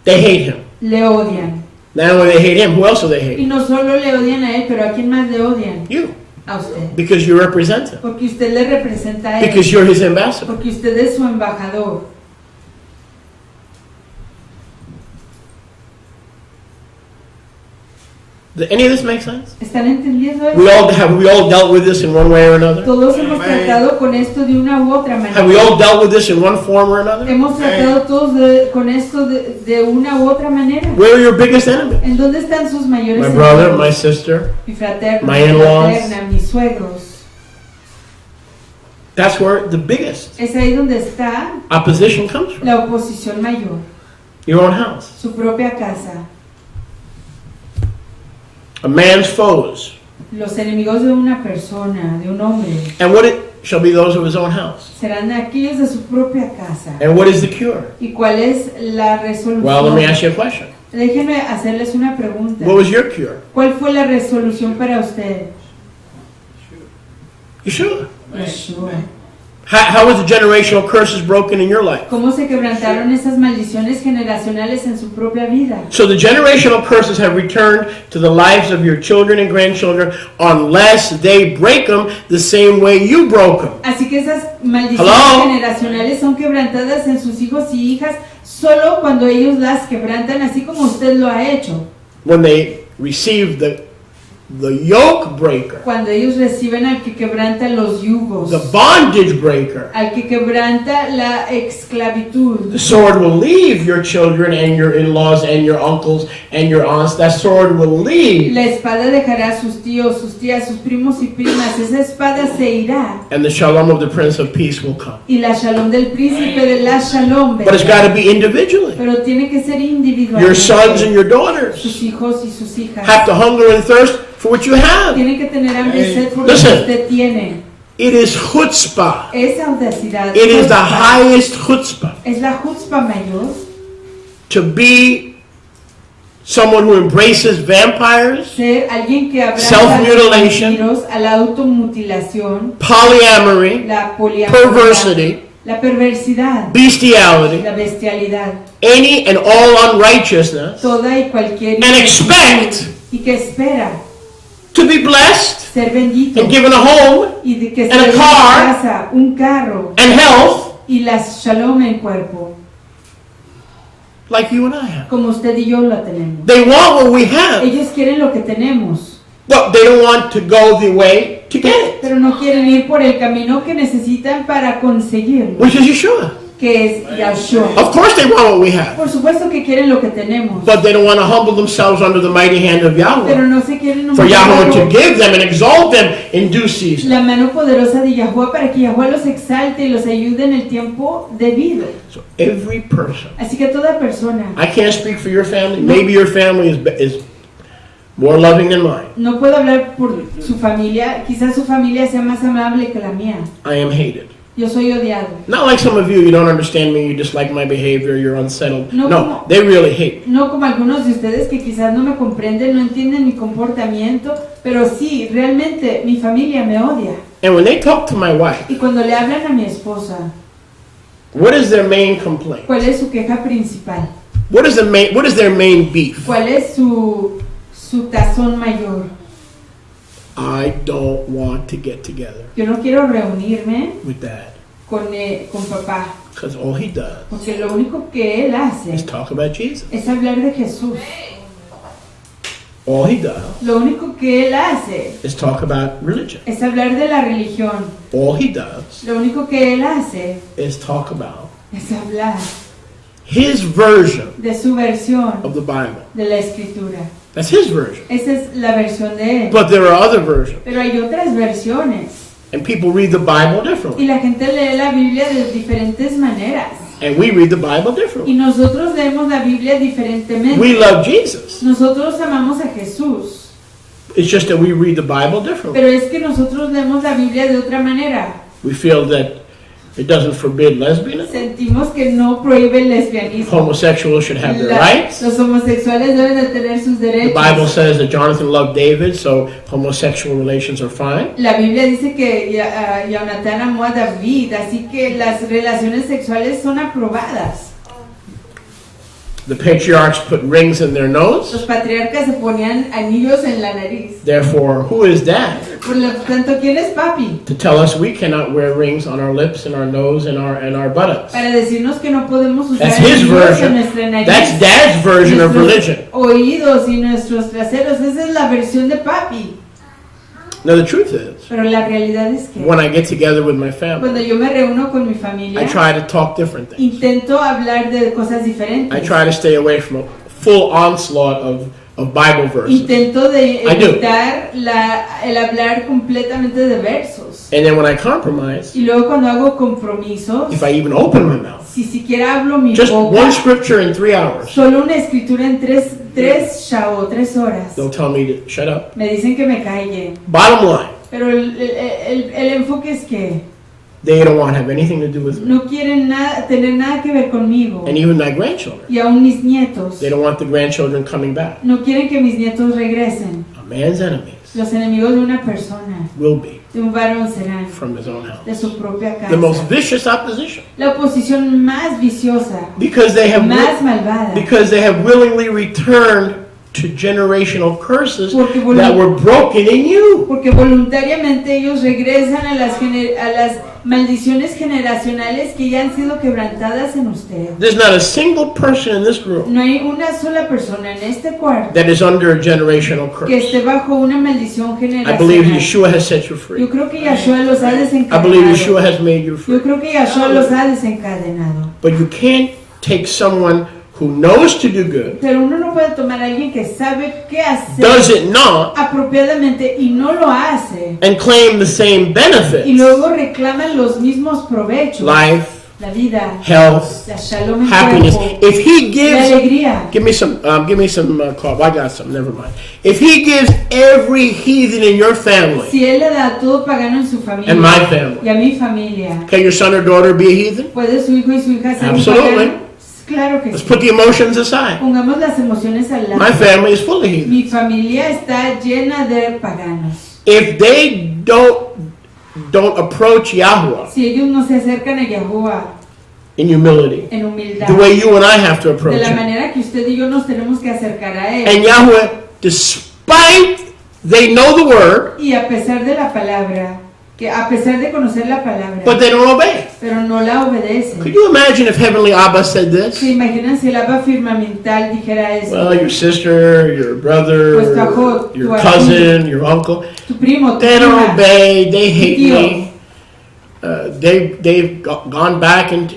Speaker 1: they hate him.
Speaker 2: le odian.
Speaker 1: Not only they hate him, who else do they
Speaker 2: Y
Speaker 1: hate?
Speaker 2: no solo le odian a Él, pero ¿a quién más le odian?
Speaker 1: You.
Speaker 2: A usted.
Speaker 1: Because you represent him.
Speaker 2: Porque usted le representa a Él.
Speaker 1: Because you're his ambassador.
Speaker 2: Porque usted es su embajador.
Speaker 1: Does any of this make sense?
Speaker 2: ¿Están entendiendo
Speaker 1: We
Speaker 2: eso?
Speaker 1: have we all dealt with this in one way or another?
Speaker 2: Todos hemos tratado con esto de una u otra
Speaker 1: Have we
Speaker 2: manera.
Speaker 1: all dealt with this in one form or another?
Speaker 2: Hemos tratado todos con esto de una u otra manera.
Speaker 1: Where are your biggest enemies?
Speaker 2: ¿En dónde están sus mayores
Speaker 1: My brother,
Speaker 2: enemigos?
Speaker 1: my sister.
Speaker 2: Mi fraterno,
Speaker 1: my
Speaker 2: mi
Speaker 1: in-laws.
Speaker 2: fraterna, mis suegros.
Speaker 1: That's where the biggest
Speaker 2: Es ahí donde está
Speaker 1: opposition comes from.
Speaker 2: la oposición mayor.
Speaker 1: Your own house.
Speaker 2: Su propia casa.
Speaker 1: A man's foes.
Speaker 2: Los enemigos de una persona, de un hombre,
Speaker 1: And what it shall be those of his own house.
Speaker 2: serán aquellos de su propia casa.
Speaker 1: And what is the cure?
Speaker 2: ¿Y cuál es la resolución?
Speaker 1: Well, let me ask you a question.
Speaker 2: Déjenme hacerles una pregunta.
Speaker 1: What was your cure?
Speaker 2: ¿Cuál fue la resolución para usted?
Speaker 1: Yeshua.
Speaker 2: Yeshua.
Speaker 1: How was the generational curses broken in your life?
Speaker 2: ¿Cómo se quebrantaron esas maldiciones generacionales en su propia vida?
Speaker 1: So the generational curses have returned to the lives of your children and grandchildren unless they break them the same way you broke them.
Speaker 2: Así que esas maldiciones
Speaker 1: Hello?
Speaker 2: generacionales son quebrantadas en sus hijos y hijas solo cuando ellos las quebrantan, así como usted lo ha hecho.
Speaker 1: When they receive the yoke breaker,
Speaker 2: Cuando ellos reciben al que quebranta los yugos,
Speaker 1: the bondage breaker,
Speaker 2: al que quebranta la esclavitud.
Speaker 1: the sword will leave your children and your in-laws and your uncles and your aunts. That sword will leave.
Speaker 2: La espada dejará a sus tíos, sus tías, sus primos y primas. Esa espada se irá.
Speaker 1: And the shalom of the Prince of Peace will come.
Speaker 2: Y la shalom del príncipe de la shalom
Speaker 1: But it's
Speaker 2: vendrá.
Speaker 1: got to be individually.
Speaker 2: Pero tiene que ser individual.
Speaker 1: Your sons and your daughters
Speaker 2: Sus hijos y sus hijas
Speaker 1: have to hunger and thirst for what you have.
Speaker 2: tienen que tener hambre y sed por lo que
Speaker 1: Listen.
Speaker 2: usted tiene.
Speaker 1: It is chutzpah.
Speaker 2: Esa audacidad
Speaker 1: It is the
Speaker 2: chutzpah,
Speaker 1: highest chutzpah
Speaker 2: es la chutzpah mayor.
Speaker 1: to be someone who embraces vampires,
Speaker 2: Ser alguien que abraza a los
Speaker 1: Self-mutilation.
Speaker 2: vampiros, a la automutilación,
Speaker 1: polyamory,
Speaker 2: la poliamoría,
Speaker 1: perversity,
Speaker 2: la perversidad,
Speaker 1: bestiality,
Speaker 2: la bestialidad,
Speaker 1: any and all unrighteousness,
Speaker 2: toda y cualquier
Speaker 1: and expect
Speaker 2: y que espera
Speaker 1: to be blessed
Speaker 2: ser bendito
Speaker 1: and given a home
Speaker 2: y de que
Speaker 1: and
Speaker 2: se
Speaker 1: a
Speaker 2: dé una
Speaker 1: car.
Speaker 2: casa, un carro
Speaker 1: and health
Speaker 2: y la shalom en cuerpo,
Speaker 1: like you and I have.
Speaker 2: como usted y yo la tenemos.
Speaker 1: They want what we have,
Speaker 2: Ellos quieren lo que tenemos,
Speaker 1: but they don't want to go the way to get it,
Speaker 2: pero no quieren ir por el camino que necesitan para conseguirlo,
Speaker 1: which is Yeshua.
Speaker 2: que es Yahshua.
Speaker 1: Of course they want what we have,
Speaker 2: Por supuesto que quieren lo que tenemos,
Speaker 1: but they don't want to humble themselves under the mighty hand of
Speaker 2: pero
Speaker 1: Yahweh,
Speaker 2: no se quieren
Speaker 1: for
Speaker 2: humillar
Speaker 1: Yahweh to
Speaker 2: bajo
Speaker 1: give them and exalt them in due season.
Speaker 2: la mano poderosa de Yahweh para que Yahweh los exalte y los ayude en el tiempo debido.
Speaker 1: So every person,
Speaker 2: Así que toda persona,
Speaker 1: I can't speak for your family, maybe your family is more loving than mine.
Speaker 2: no puedo hablar por su familia, quizás su familia sea más amable que la mía.
Speaker 1: I am hated.
Speaker 2: Yo soy odiado.
Speaker 1: Not like some of you don't understand me, you dislike my behavior, you're unsettled.
Speaker 2: No,
Speaker 1: No,
Speaker 2: como-
Speaker 1: they really hate me.
Speaker 2: No como algunos de ustedes que quizás no me comprenden, no entienden mi comportamiento, pero sí, realmente mi familia me odia.
Speaker 1: And when they talk to my wife,
Speaker 2: Y cuando le hablan a mi esposa,
Speaker 1: what is their main complaint?
Speaker 2: ¿cuál es su queja principal?
Speaker 1: What is their main beef?
Speaker 2: ¿Cuál es su tazón mayor?
Speaker 1: I don't want to get together
Speaker 2: Yo no quiero reunirme
Speaker 1: with dad
Speaker 2: con papá,
Speaker 1: because all he does
Speaker 2: porque lo único que él hace
Speaker 1: is talk about Jesus.
Speaker 2: es hablar de Jesús.
Speaker 1: All he does
Speaker 2: Lo único que él hace
Speaker 1: is talk about religion.
Speaker 2: es hablar de la religión.
Speaker 1: All he does
Speaker 2: Lo único que él hace
Speaker 1: is talk about
Speaker 2: es hablar
Speaker 1: his version
Speaker 2: de su versión
Speaker 1: of the Bible.
Speaker 2: de la escritura.
Speaker 1: That's his version.
Speaker 2: Esa es la versión de él.
Speaker 1: But there are other versions.
Speaker 2: Pero hay otras versiones.
Speaker 1: And people read the Bible
Speaker 2: Y
Speaker 1: differently.
Speaker 2: la gente lee la Biblia de diferentes maneras.
Speaker 1: And we read the Bible
Speaker 2: Y
Speaker 1: differently.
Speaker 2: nosotros leemos la Biblia diferentemente.
Speaker 1: We love Jesus.
Speaker 2: Nosotros amamos a Jesús.
Speaker 1: It's just that we read the Bible differently.
Speaker 2: Pero es que nosotros leemos la Biblia de otra manera.
Speaker 1: We feel that it doesn't forbid lesbianism.
Speaker 2: Sentimos que no prohíbe el lesbianismo.
Speaker 1: Homosexuals should have their rights.
Speaker 2: Los homosexuales deben de tener sus
Speaker 1: The
Speaker 2: derechos.
Speaker 1: Bible says that Jonathan loved David, so homosexual relations are fine.
Speaker 2: La Biblia dice que Jonatán amó a David, así que las relaciones sexuales son aprobadas.
Speaker 1: The patriarchs put rings in their
Speaker 2: Los
Speaker 1: nose.
Speaker 2: patriarcas se ponían anillos en la nariz.
Speaker 1: Therefore, who is dad
Speaker 2: Por lo tanto, ¿quién es papi?
Speaker 1: to tell us we cannot wear rings on our lips and our nose and our buttocks?
Speaker 2: Para decirnos que no podemos usar
Speaker 1: That's his
Speaker 2: anillos en
Speaker 1: version.
Speaker 2: nuestra nariz,
Speaker 1: That's dad's version of
Speaker 2: nuestros
Speaker 1: religion.
Speaker 2: oídos y nuestros traseros. Esa es la versión de papi.
Speaker 1: Now the truth is,
Speaker 2: Pero la realidad es que
Speaker 1: when I get together with my family,
Speaker 2: cuando yo me reúno con mi
Speaker 1: I
Speaker 2: familia,
Speaker 1: try to talk different things.
Speaker 2: intento hablar de cosas
Speaker 1: I
Speaker 2: diferentes.
Speaker 1: try to stay away from a full onslaught of Bible verses.
Speaker 2: Intento de
Speaker 1: I do.
Speaker 2: evitar el hablar completamente de versos.
Speaker 1: And then when I compromise,
Speaker 2: Y luego cuando hago compromisos,
Speaker 1: if I even open my mouth,
Speaker 2: si siquiera hablo mi
Speaker 1: just
Speaker 2: boca,
Speaker 1: one scripture in 3 hours,
Speaker 2: solo una escritura en tres shao, 3 horas,
Speaker 1: they'll tell me to shut up.
Speaker 2: me dicen que me calle.
Speaker 1: Bottom line,
Speaker 2: Pero el enfoque es que
Speaker 1: they don't want to have anything to do with me.
Speaker 2: no quieren tener nada que ver conmigo.
Speaker 1: And even my grandchildren,
Speaker 2: Y aún mis nietos,
Speaker 1: they don't want the grandchildren coming back.
Speaker 2: no quieren que mis nietos regresen.
Speaker 1: A man's enemies
Speaker 2: Los enemigos de una persona
Speaker 1: will be
Speaker 2: de un varón serán
Speaker 1: from his own house.
Speaker 2: de su propia
Speaker 1: The most
Speaker 2: casa.
Speaker 1: vicious opposition.
Speaker 2: La oposición más viciosa,
Speaker 1: Because they have
Speaker 2: más malvada,
Speaker 1: willingly returned to generational curses
Speaker 2: Porque
Speaker 1: that were broken in you.
Speaker 2: porque voluntariamente ellos regresan a las maldiciones generacionales que ya han sido quebrantadas en usted.
Speaker 1: There's not a single person in this room
Speaker 2: No hay una sola persona en este cuarto
Speaker 1: that is under a generational
Speaker 2: que
Speaker 1: curse.
Speaker 2: esté bajo una maldición
Speaker 1: I believe
Speaker 2: generacional.
Speaker 1: Yeshua has set you free.
Speaker 2: Yo creo que Yahshua los ha
Speaker 1: I believe
Speaker 2: desencadenado.
Speaker 1: Yeshua has made you free.
Speaker 2: Yo creo que Yahshua los ha desencadenado.
Speaker 1: But you can't take someone who knows to do good,
Speaker 2: Pero uno no puede tomar a alguien que sabe qué
Speaker 1: does
Speaker 2: hacer
Speaker 1: it not,
Speaker 2: apropiadamente y no lo hace.
Speaker 1: and claim the same
Speaker 2: Y
Speaker 1: benefits,
Speaker 2: luego reclaman los mismos provechos.
Speaker 1: life,
Speaker 2: La vida,
Speaker 1: health,
Speaker 2: la shalom en
Speaker 1: happiness.
Speaker 2: cuerpo,
Speaker 1: If he
Speaker 2: la
Speaker 1: gives,
Speaker 2: alegría.
Speaker 1: give me some coffee. I got some. Never mind. If he gives every heathen in your family,
Speaker 2: Si él le da a todo pagano en su familia
Speaker 1: and my family,
Speaker 2: y a mi familia,
Speaker 1: can your son or daughter be a heathen?
Speaker 2: ¿puede su hijo y su hija ser un
Speaker 1: Absolutely.
Speaker 2: pagano? Claro que
Speaker 1: Let's
Speaker 2: sí.
Speaker 1: put the emotions aside.
Speaker 2: Pongamos las emociones al
Speaker 1: My
Speaker 2: lado.
Speaker 1: family is full of heathen.
Speaker 2: Mi familia está llena de paganos.
Speaker 1: If they don't approach Yahweh
Speaker 2: Si ellos no se acercan a Yahuwah
Speaker 1: in humility,
Speaker 2: en humildad,
Speaker 1: the way you and I have to
Speaker 2: de
Speaker 1: approach
Speaker 2: la
Speaker 1: him,
Speaker 2: manera que usted y yo nos tenemos que acercar a él,
Speaker 1: and Yahweh, despite they know the word,
Speaker 2: y a pesar de la palabra, que a pesar de conocer la palabra,
Speaker 1: but they don't obey.
Speaker 2: pero no la obedecen.
Speaker 1: Could you imagine if Heavenly Abba said this?
Speaker 2: ¿Se imaginan si el Abba firmamental dijera eso?
Speaker 1: Well, your sister, your brother,
Speaker 2: Pues tu ajo, tu
Speaker 1: your
Speaker 2: amigo.
Speaker 1: cousin, your uncle,
Speaker 2: Tu primo, tu
Speaker 1: they don't
Speaker 2: prima,
Speaker 1: obey, they hate
Speaker 2: tío.
Speaker 1: me. They've gone back in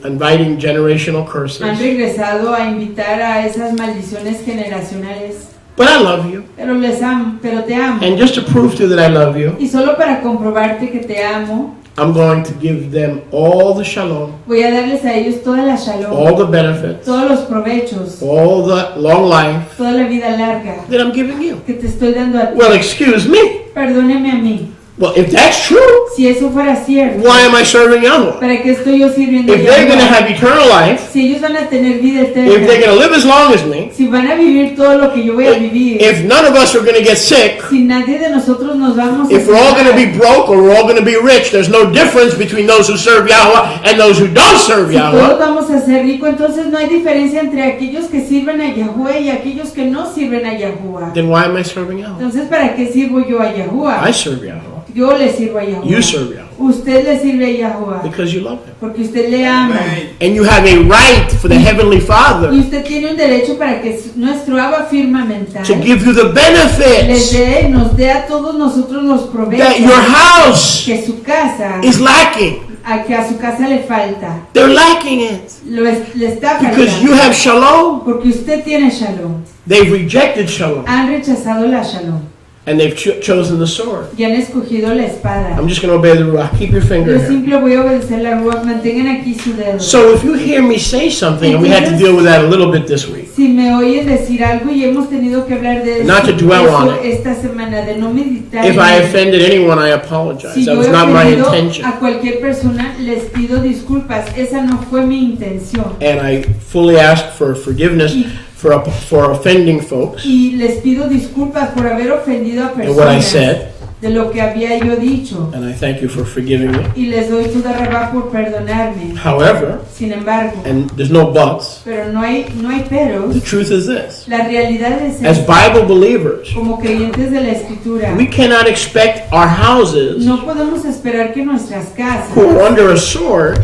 Speaker 1: inviting generational
Speaker 2: han
Speaker 1: curses.
Speaker 2: regresado a invitar a esas maldiciones generacionales.
Speaker 1: But I love you.
Speaker 2: Pero les amo, pero te amo.
Speaker 1: And just to prove to you that I love you,
Speaker 2: Y solo para comprobarte que te amo,
Speaker 1: I'm going to give them all the shalom,
Speaker 2: voy a darles a ellos toda la shalom,
Speaker 1: all the benefits,
Speaker 2: todos los provechos,
Speaker 1: all the long life
Speaker 2: toda la vida larga
Speaker 1: that I'm giving you.
Speaker 2: que te estoy dando a ti.
Speaker 1: Well, excuse me.
Speaker 2: Perdóneme a mí.
Speaker 1: Well, if that's true,
Speaker 2: Si eso fuera cierto,
Speaker 1: why am I serving Yahweh?
Speaker 2: ¿para qué estoy yo sirviendo a
Speaker 1: If they're going to
Speaker 2: Yahuwah?
Speaker 1: have eternal life,
Speaker 2: Si ellos van a tener vida
Speaker 1: if they're
Speaker 2: eterna,
Speaker 1: going to live as long as me,
Speaker 2: si van a vivir todo lo que yo voy a vivir,
Speaker 1: if none of us are going to get sick,
Speaker 2: si nadie de nosotros nos vamos a
Speaker 1: if we're all going to
Speaker 2: enfermar,
Speaker 1: be broke or we're all going to be rich, there's no difference between those who serve Yahweh and those who don't serve
Speaker 2: si todos
Speaker 1: Yahweh.
Speaker 2: vamos a ser ricos, entonces no hay diferencia entre aquellos que sirven a Yahuwah y aquellos que no sirven a Yahuwah.
Speaker 1: Then why am I serving Yahweh?
Speaker 2: Entonces, ¿para qué sirvo yo a Yahuwah?
Speaker 1: I serve Yahweh.
Speaker 2: Yo le sirvo a Yahuwah.
Speaker 1: You serve Yahweh
Speaker 2: Usted le sirve a Yahuwah
Speaker 1: because you love Him.
Speaker 2: porque usted le ama.
Speaker 1: And you have a right for the Heavenly
Speaker 2: Y
Speaker 1: Father
Speaker 2: usted tiene un derecho para que nuestro Abba firmamental
Speaker 1: to give you the
Speaker 2: les
Speaker 1: benefits
Speaker 2: nos dé a todos nosotros los provechos
Speaker 1: that your house
Speaker 2: que su casa,
Speaker 1: is lacking.
Speaker 2: que a su casa le falta.
Speaker 1: They're lacking it
Speaker 2: Le está
Speaker 1: because you
Speaker 2: faltando.
Speaker 1: have shalom.
Speaker 2: Porque usted tiene shalom.
Speaker 1: They've rejected shalom
Speaker 2: Han rechazado la shalom
Speaker 1: and they've chosen the sword.
Speaker 2: y han escogido la espada.
Speaker 1: I'm just going to obey the ruach. Keep your finger
Speaker 2: Yo
Speaker 1: here.
Speaker 2: simple voy a obedecer la ruach. Mantengan aquí su dedo.
Speaker 1: So if you hear me say something, and we had to deal with that a little bit this week.
Speaker 2: Si me oyen decir algo y hemos tenido que hablar de
Speaker 1: Not to dwell on it.
Speaker 2: esta semana, de no meditar
Speaker 1: If
Speaker 2: en
Speaker 1: I
Speaker 2: ello.
Speaker 1: offended anyone, I apologize.
Speaker 2: Si
Speaker 1: That
Speaker 2: yo
Speaker 1: was
Speaker 2: he
Speaker 1: not my
Speaker 2: ofendido
Speaker 1: intention.
Speaker 2: a cualquier persona, les pido disculpas. Esa no fue mi intención.
Speaker 1: And I fully ask for forgiveness for offending folks
Speaker 2: Y les pido disculpas por haber ofendido a
Speaker 1: and what I
Speaker 2: personas
Speaker 1: said.
Speaker 2: de lo que había yo dicho.
Speaker 1: And I thank you for forgiving me.
Speaker 2: Y les doy toda rabá por perdonarme.
Speaker 1: However,
Speaker 2: Sin embargo,
Speaker 1: and there's no buts,
Speaker 2: pero no hay peros.
Speaker 1: the truth is this.
Speaker 2: La realidad es
Speaker 1: As
Speaker 2: esta.
Speaker 1: Bible believers,
Speaker 2: Como creyentes de la Escritura,
Speaker 1: we cannot expect our houses
Speaker 2: no podemos esperar que nuestras casas
Speaker 1: who are under a sword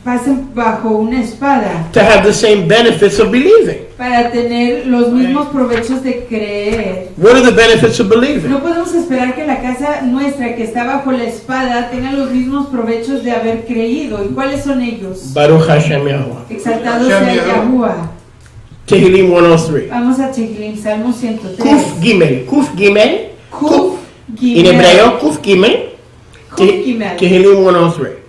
Speaker 2: pasen bajo una espada
Speaker 1: to have the same benefits of believing.
Speaker 2: para tener los mismos provechos de creer.
Speaker 1: What are the benefits of believing?
Speaker 2: No podemos esperar que la casa nuestra que está bajo la espada tenga los mismos provechos de haber creído. ¿Y cuáles son ellos?
Speaker 1: Baruch Hashem Yahweh.
Speaker 2: Exaltado sea Yahuwah.
Speaker 1: Tehillim 103.
Speaker 2: Vamos a Tehillim, Salmo 103.
Speaker 1: Kuf Gimel. Kuf Gimel.
Speaker 2: Kuf
Speaker 1: En
Speaker 2: Gimel.
Speaker 1: hebreo, Kuf Gimel.
Speaker 2: Kuf Gimel.
Speaker 1: Tehillim 103.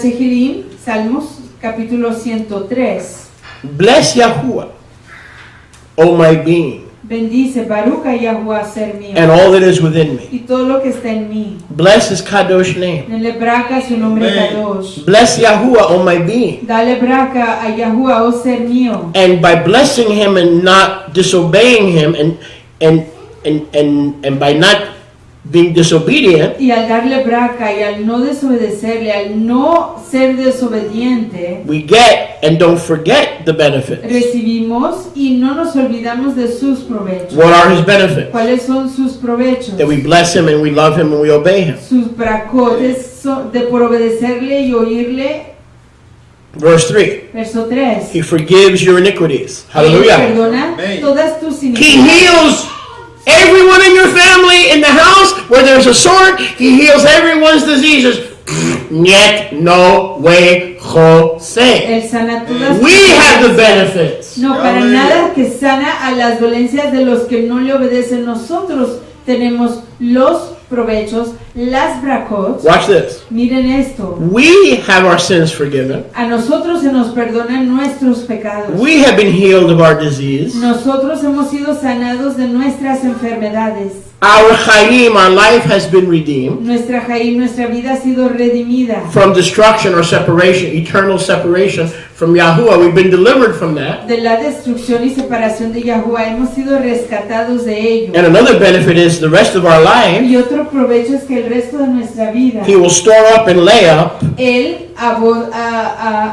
Speaker 2: Tehillim, Salmos, capítulo 103.
Speaker 1: Bless Yahuwah, O my being,
Speaker 2: Bendice, Baruch a Yahuwah, ser mío,
Speaker 1: and all that is within me.
Speaker 2: y todo lo que está en mí.
Speaker 1: Bless His kadosh name.
Speaker 2: Dale braca a su nombre Kadosh.
Speaker 1: Bless Yahuwah, O my being.
Speaker 2: Dale braca a Yahuwah, oh ser mío.
Speaker 1: And by blessing Him and not disobeying Him, and by not being disobedient,
Speaker 2: Y al darle braca y al no desobedecerle, al no ser desobediente,
Speaker 1: we get and don't forget the benefits.
Speaker 2: recibimos y no nos olvidamos de sus provechos.
Speaker 1: What are his benefits?
Speaker 2: ¿Cuáles son sus provechos?
Speaker 1: That we bless him and we love him and we obey him.
Speaker 2: Sus bracotes son de por obedecerle y oírle.
Speaker 1: Verse 3.
Speaker 2: Verso 3.
Speaker 1: He forgives your iniquities.
Speaker 2: Él
Speaker 1: Hallelujah.
Speaker 2: perdona todas tus
Speaker 1: He
Speaker 2: iniquidades.
Speaker 1: heals everyone in your family, in the house where there's a sword. He heals everyone's diseases. Yet no way, Jose.
Speaker 2: Él sana todas
Speaker 1: We
Speaker 2: tus
Speaker 1: have the
Speaker 2: dolencias.
Speaker 1: benefits.
Speaker 2: No, para nada que sana a las dolencias de los que no le obedecen. Nosotros tenemos los provechos, las bracot.
Speaker 1: Watch this.
Speaker 2: Miren esto.
Speaker 1: We have our sins forgiven.
Speaker 2: A nosotros se nos perdonan nuestros pecados.
Speaker 1: We have been healed of our disease.
Speaker 2: Nosotros hemos sido sanados de nuestras enfermedades.
Speaker 1: Our Chaim, our life has been redeemed
Speaker 2: Nuestra Jaim, nuestra vida ha sido redimida
Speaker 1: from destruction or separation, eternal separation from Yahuwah. We've been delivered from that.
Speaker 2: de la destrucción y separación de Yahuwah. Hemos sido rescatados de ello.
Speaker 1: And another benefit is the rest of our life,
Speaker 2: Y otro provecho es que el resto de nuestra vida
Speaker 1: He will store up and lay up
Speaker 2: Él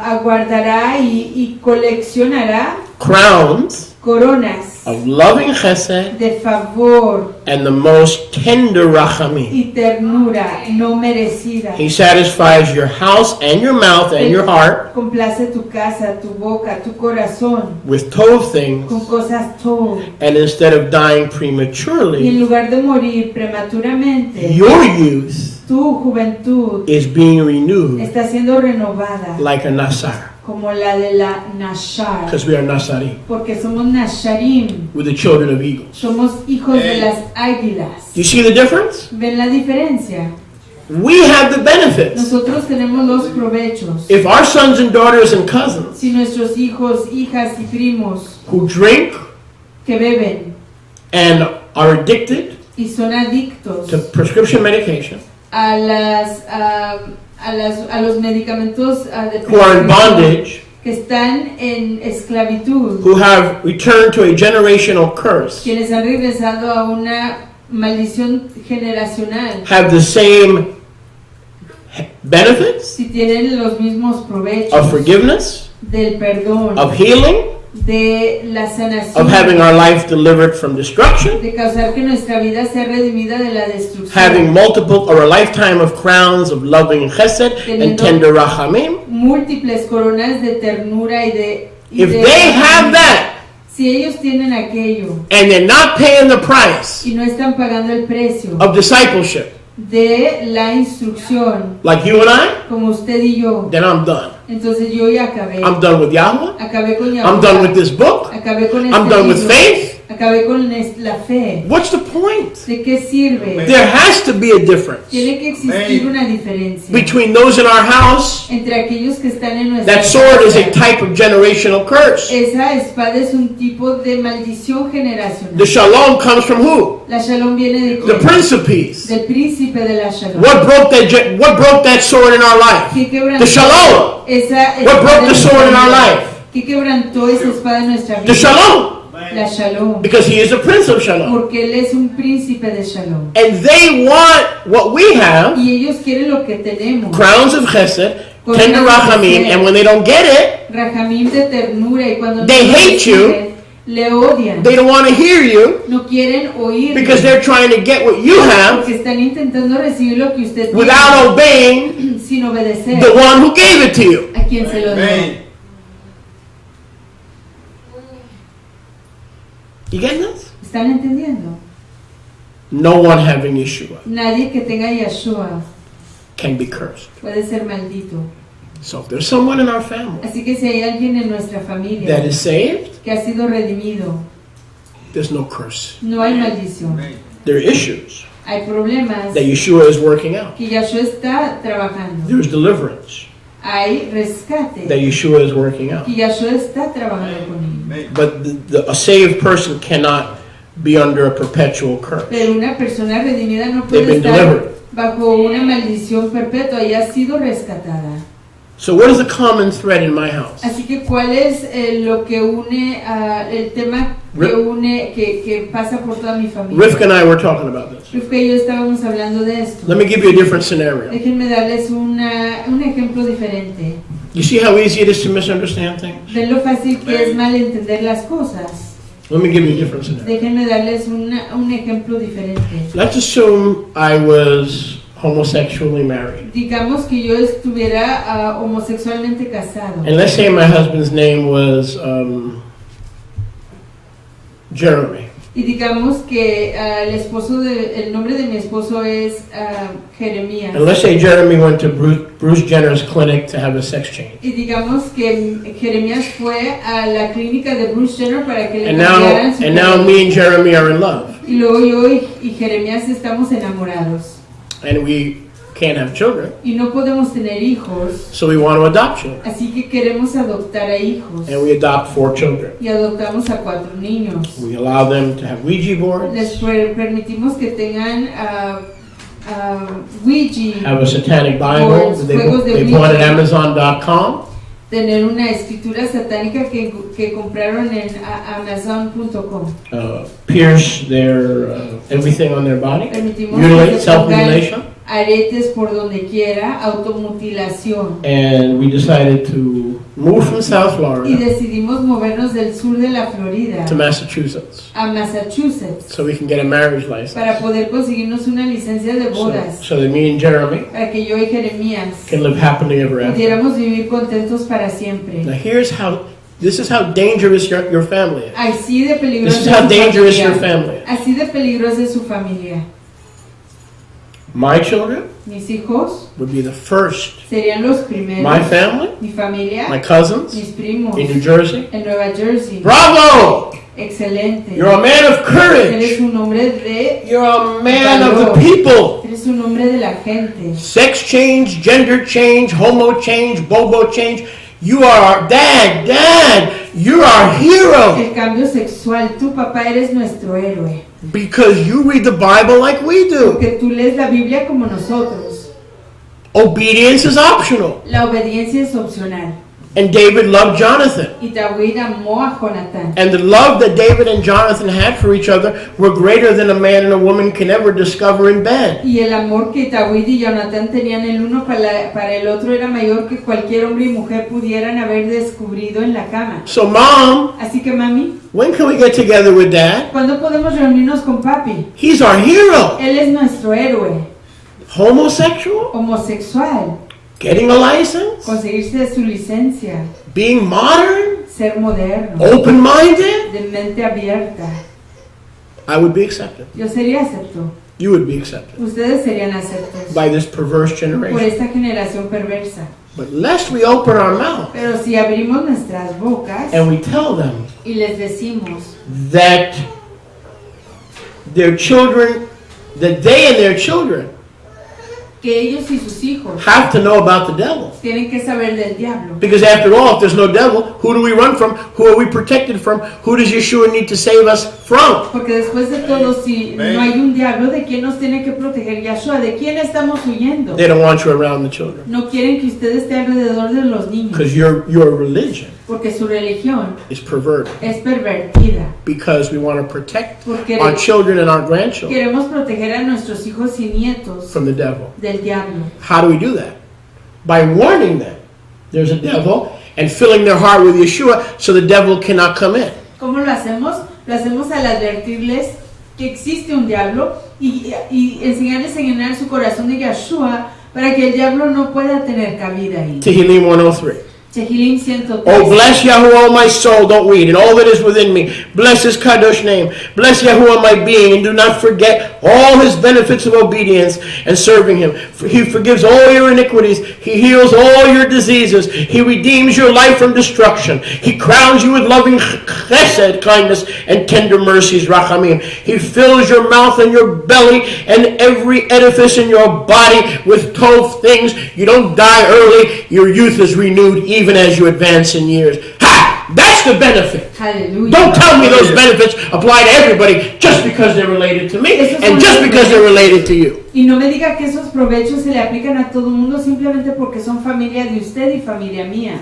Speaker 2: aguardará y coleccionará
Speaker 1: crowns
Speaker 2: coronas
Speaker 1: of loving chesed
Speaker 2: de favor
Speaker 1: and the most tender rachamim.
Speaker 2: y ternura no merecida.
Speaker 1: He satisfies your house and your mouth and your heart
Speaker 2: Complace tu casa, tu boca, tu corazón
Speaker 1: with tov things,
Speaker 2: con cosas todo.
Speaker 1: and instead of dying
Speaker 2: Y en
Speaker 1: prematurely,
Speaker 2: lugar de morir prematuramente,
Speaker 1: your youth
Speaker 2: tu juventud
Speaker 1: is being renewed
Speaker 2: está siendo renovada
Speaker 1: like a nasar,
Speaker 2: como la de la Nashar,
Speaker 1: because we are nasarim.
Speaker 2: porque somos Nasharim,
Speaker 1: With the children of eagles.
Speaker 2: somos hijos de las águilas.
Speaker 1: Do you see the difference?
Speaker 2: ¿Ven la diferencia?
Speaker 1: We have the benefits.
Speaker 2: Nosotros tenemos los provechos.
Speaker 1: If our sons and daughters and cousins
Speaker 2: Si nuestros hijos, hijas y primos
Speaker 1: who drink
Speaker 2: que beben
Speaker 1: and are addicted
Speaker 2: y son adictos
Speaker 1: to prescription medication,
Speaker 2: a los medicamentos de
Speaker 1: who are in
Speaker 2: prescripción,
Speaker 1: bondage,
Speaker 2: que están en esclavitud,
Speaker 1: who have returned to a generational curse,
Speaker 2: quienes han regresado a una maldición generacional,
Speaker 1: have the same benefits
Speaker 2: si tienen los mismos provechos
Speaker 1: of forgiveness,
Speaker 2: del perdón,
Speaker 1: of healing,
Speaker 2: de la sanación,
Speaker 1: of having our life delivered from destruction,
Speaker 2: de causar que nuestra vida sea redimida de la destrucción,
Speaker 1: having multiple or a lifetime of crowns of loving chesed and tender rachamim.
Speaker 2: múltiples coronas de ternura y de
Speaker 1: If they have that
Speaker 2: si ellos tienen aquello
Speaker 1: and they're not paying the price
Speaker 2: y no están pagando el precio
Speaker 1: of discipleship,
Speaker 2: de la instrucción
Speaker 1: like you and I,
Speaker 2: como usted y yo,
Speaker 1: then I'm done.
Speaker 2: entonces yo ya acabé.
Speaker 1: I'm done with Yahweh.
Speaker 2: Acabé con
Speaker 1: I'm done with
Speaker 2: Yahuwah,
Speaker 1: this book.
Speaker 2: acabé con
Speaker 1: I'm done with
Speaker 2: libro,
Speaker 1: faith.
Speaker 2: acabé con la fe.
Speaker 1: What's the point?
Speaker 2: ¿De qué sirve?
Speaker 1: There has to be a difference
Speaker 2: Tiene que existir una diferencia
Speaker 1: between those in our house.
Speaker 2: entre aquellos que están en nuestra
Speaker 1: That sword is a
Speaker 2: casa.
Speaker 1: type of generational curse.
Speaker 2: Esa espada es un tipo de maldición generacional.
Speaker 1: The shalom comes from who?
Speaker 2: La shalom viene de
Speaker 1: The
Speaker 2: quién?
Speaker 1: Prince of Peace.
Speaker 2: Del príncipe de la shalom.
Speaker 1: What broke that sword in our life?
Speaker 2: ¿Qué quebrantó
Speaker 1: The shalom.
Speaker 2: esa
Speaker 1: What
Speaker 2: espada
Speaker 1: broke
Speaker 2: en
Speaker 1: the sword in
Speaker 2: nuestra
Speaker 1: our
Speaker 2: vida?
Speaker 1: life?
Speaker 2: ¿Qué quebrantó esa espada en nuestra vida?
Speaker 1: The shalom.
Speaker 2: La shalom.
Speaker 1: Because he is the Prince of Shalom.
Speaker 2: Porque él es un príncipe de shalom.
Speaker 1: And they want what we have,
Speaker 2: Y ellos quieren lo que tenemos.
Speaker 1: crowns of chesed, tender rachamim, and when they don't get it,
Speaker 2: Rajamim de ternura, y cuando
Speaker 1: They
Speaker 2: no lo
Speaker 1: hate you.
Speaker 2: reciben, le odian.
Speaker 1: they don't want to hear you
Speaker 2: No quieren oír.
Speaker 1: because they're trying to get what you have
Speaker 2: Porque están intentando recibir lo que usted
Speaker 1: without obeying
Speaker 2: tiene, sin obedecer
Speaker 1: the one who gave it to you.
Speaker 2: a quien se lo dio.
Speaker 1: You getting this?
Speaker 2: ¿Están entendiendo?
Speaker 1: No one having Yeshua
Speaker 2: Nadie que tenga Yeshua
Speaker 1: can be cursed.
Speaker 2: puede ser maldito.
Speaker 1: So if there's someone in our family
Speaker 2: Así que si hay alguien en nuestra familia
Speaker 1: that is saved,
Speaker 2: que ha sido redimido,
Speaker 1: there's no curse.
Speaker 2: no hay maldición.
Speaker 1: There are issues
Speaker 2: Hay problemas
Speaker 1: that Yeshua is working out.
Speaker 2: que Yeshua está trabajando.
Speaker 1: There's deliverance
Speaker 2: Hay rescate
Speaker 1: that Yeshua is working out.
Speaker 2: que Yeshua está trabajando con él.
Speaker 1: But a saved person cannot be under a perpetual curse.
Speaker 2: Pero una persona redimida no
Speaker 1: They've
Speaker 2: puede
Speaker 1: been
Speaker 2: estar
Speaker 1: delivered.
Speaker 2: bajo una maldición perpetua y ha sido rescatada.
Speaker 1: So what is the common thread in my house?
Speaker 2: Así que ¿cuál es lo que une el tema que pasa por toda mi familia.
Speaker 1: Rivka and I were talking about this.
Speaker 2: Rivka y yo estábamos hablando de esto.
Speaker 1: Let me give you a different scenario.
Speaker 2: Déjenme darles un ejemplo diferente.
Speaker 1: You see how easy it is to misunderstand things?
Speaker 2: Ven lo fácil que es malentender las cosas.
Speaker 1: Let me give you a different scenario.
Speaker 2: Déjenme darles un ejemplo diferente.
Speaker 1: Let's assume I was homosexually married.
Speaker 2: Digamos que yo estuviera homosexualmente casado.
Speaker 1: And let's say my husband's name was Jeremy.
Speaker 2: Y digamos que el nombre de mi esposo es Jeremías.
Speaker 1: And let's say Jeremy went to Bruce Jenner's clinic to have a sex change.
Speaker 2: Y digamos que Jeremías fue a la clínica de Bruce Jenner para que le
Speaker 1: And
Speaker 2: cambiaran su
Speaker 1: now
Speaker 2: cabello.
Speaker 1: me and Jeremy are in love.
Speaker 2: Y luego yo y Jeremías estamos enamorados.
Speaker 1: And we can't have children.
Speaker 2: Y no podemos tener hijos.
Speaker 1: So we want to adopt children.
Speaker 2: Así que queremos adoptar a hijos.
Speaker 1: And we adopt 4 children.
Speaker 2: Y adoptamos a 4 niños.
Speaker 1: We allow them to have Ouija boards,
Speaker 2: Les permitimos que tengan Ouija,
Speaker 1: have a satanic Bible
Speaker 2: Boards,
Speaker 1: that
Speaker 2: juegos de
Speaker 1: they bought at
Speaker 2: Ouija.
Speaker 1: Amazon.com.
Speaker 2: tener una escritura satánica que compraron en Amazon.com.
Speaker 1: Pierce their everything on their body,
Speaker 2: Permitimos
Speaker 1: mutilate,
Speaker 2: que se
Speaker 1: self-mutilation.
Speaker 2: pongan aretes por donde quiera, automutilación.
Speaker 1: And we decided to move from South
Speaker 2: Y
Speaker 1: Florida
Speaker 2: decidimos movernos del sur de la Florida
Speaker 1: to Massachusetts
Speaker 2: a Massachusetts
Speaker 1: so we can get a marriage license.
Speaker 2: para poder conseguirnos una licencia de bodas,
Speaker 1: So that me and Jeremy
Speaker 2: para que yo y Jeremías
Speaker 1: can live happily ever after.
Speaker 2: pudiéramos vivir contentos para siempre.
Speaker 1: Now this is how dangerous your family is.
Speaker 2: Así de peligrosa
Speaker 1: This is how
Speaker 2: es su
Speaker 1: dangerous
Speaker 2: familia.
Speaker 1: your family is.
Speaker 2: Así de peligrosa es su familia.
Speaker 1: My children
Speaker 2: Mis hijos
Speaker 1: would be the first.
Speaker 2: serían los primeros.
Speaker 1: My family,
Speaker 2: Mi familia,
Speaker 1: my cousins
Speaker 2: mis primos
Speaker 1: in New Jersey.
Speaker 2: en Nueva Jersey.
Speaker 1: Bravo!
Speaker 2: Excelente.
Speaker 1: You're a man of
Speaker 2: Eres
Speaker 1: courage.
Speaker 2: un hombre de
Speaker 1: You're a man of the people.
Speaker 2: Eres un hombre de la gente.
Speaker 1: Sex change, gender change, homo change, bobo change. You are dad, you're our hero.
Speaker 2: El cambio sexual, tu papá eres nuestro héroe.
Speaker 1: Because you read the Bible like we do.
Speaker 2: Porque tú lees la Biblia como nosotros.
Speaker 1: Obedience is optional.
Speaker 2: La obediencia es opcional.
Speaker 1: And David loved Jonathan.
Speaker 2: Y David amó a Jonatán.
Speaker 1: And the love that David and Jonathan had for each other were greater than a man and a woman can ever discover in bed.
Speaker 2: Y el amor que David y Jonatán tenían el uno para el otro era mayor que cualquier hombre y mujer pudieran haber descubrido en la cama.
Speaker 1: So Mom,
Speaker 2: Así que mami,
Speaker 1: when can we get together with Dad?
Speaker 2: ¿cuándo podemos reunirnos con papi?
Speaker 1: He's our hero.
Speaker 2: Él es nuestro héroe.
Speaker 1: Homosexual?
Speaker 2: Homosexual,
Speaker 1: Getting a license?
Speaker 2: conseguirse su licencia,
Speaker 1: Being modern?
Speaker 2: ser moderno,
Speaker 1: Open-minded?
Speaker 2: de mente abierta.
Speaker 1: I would be accepted.
Speaker 2: Yo sería acepto.
Speaker 1: You would be accepted
Speaker 2: Ustedes serían aceptos
Speaker 1: by this perverse
Speaker 2: por
Speaker 1: generation.
Speaker 2: esta generación perversa.
Speaker 1: But lest we open our mouth
Speaker 2: Pero si abrimos nuestras bocas
Speaker 1: and we tell them
Speaker 2: y les decimos
Speaker 1: that their children, that they and their children
Speaker 2: que ellos y sus hijos
Speaker 1: have to know about the devil.
Speaker 2: tienen que saber del diablo.
Speaker 1: Because after all, if there's no devil, who do we run from? Who are we protected from? Who does Yeshua need to save us from?
Speaker 2: Porque después de todo, si no hay un diablo, ¿de quién nos tiene que proteger Yahshua? ¿De quién estamos huyendo?
Speaker 1: They don't want you around the children.
Speaker 2: No quieren que usted esté alrededor de los niños,
Speaker 1: Because your religion
Speaker 2: porque su religión
Speaker 1: is perverted.
Speaker 2: es pervertida.
Speaker 1: Because we want to protect
Speaker 2: Porque
Speaker 1: our children and our grandchildren
Speaker 2: queremos proteger a nuestros hijos y nietos
Speaker 1: from the devil.
Speaker 2: del diablo.
Speaker 1: How do we do that? By warning them there's a devil and filling their heart with Yeshua so the devil cannot come in.
Speaker 2: ¿Cómo lo hacemos? Lo hacemos al advertirles que existe un diablo y enseñarles a llenar su corazón de Yahshua para que el diablo no pueda tener cabida ahí.
Speaker 1: Tehillim 103.
Speaker 2: Tehillim 103.
Speaker 1: Oh, bless Yahuwah, O my soul, don't read, and all that is within me. Bless his kadosh name. Bless Yahuwah, my being, and do not forget all his benefits of obedience and serving him. For he forgives all your iniquities. He heals all your diseases. He redeems your life from destruction. He crowns you with loving chesed, kindness, and tender mercies, rachamim. He fills your mouth and your belly and every edifice in your body with 12 things. You don't die early. Your youth is renewed even as you advance in years. Ha! That's the benefit.
Speaker 2: Aleluya.
Speaker 1: Don't tell me those benefits apply to everybody just because they're related to me and just because they're related to you.
Speaker 2: Y no me diga que esos provechos se le aplican a todo el mundo simplemente porque son familia de usted y familia mía.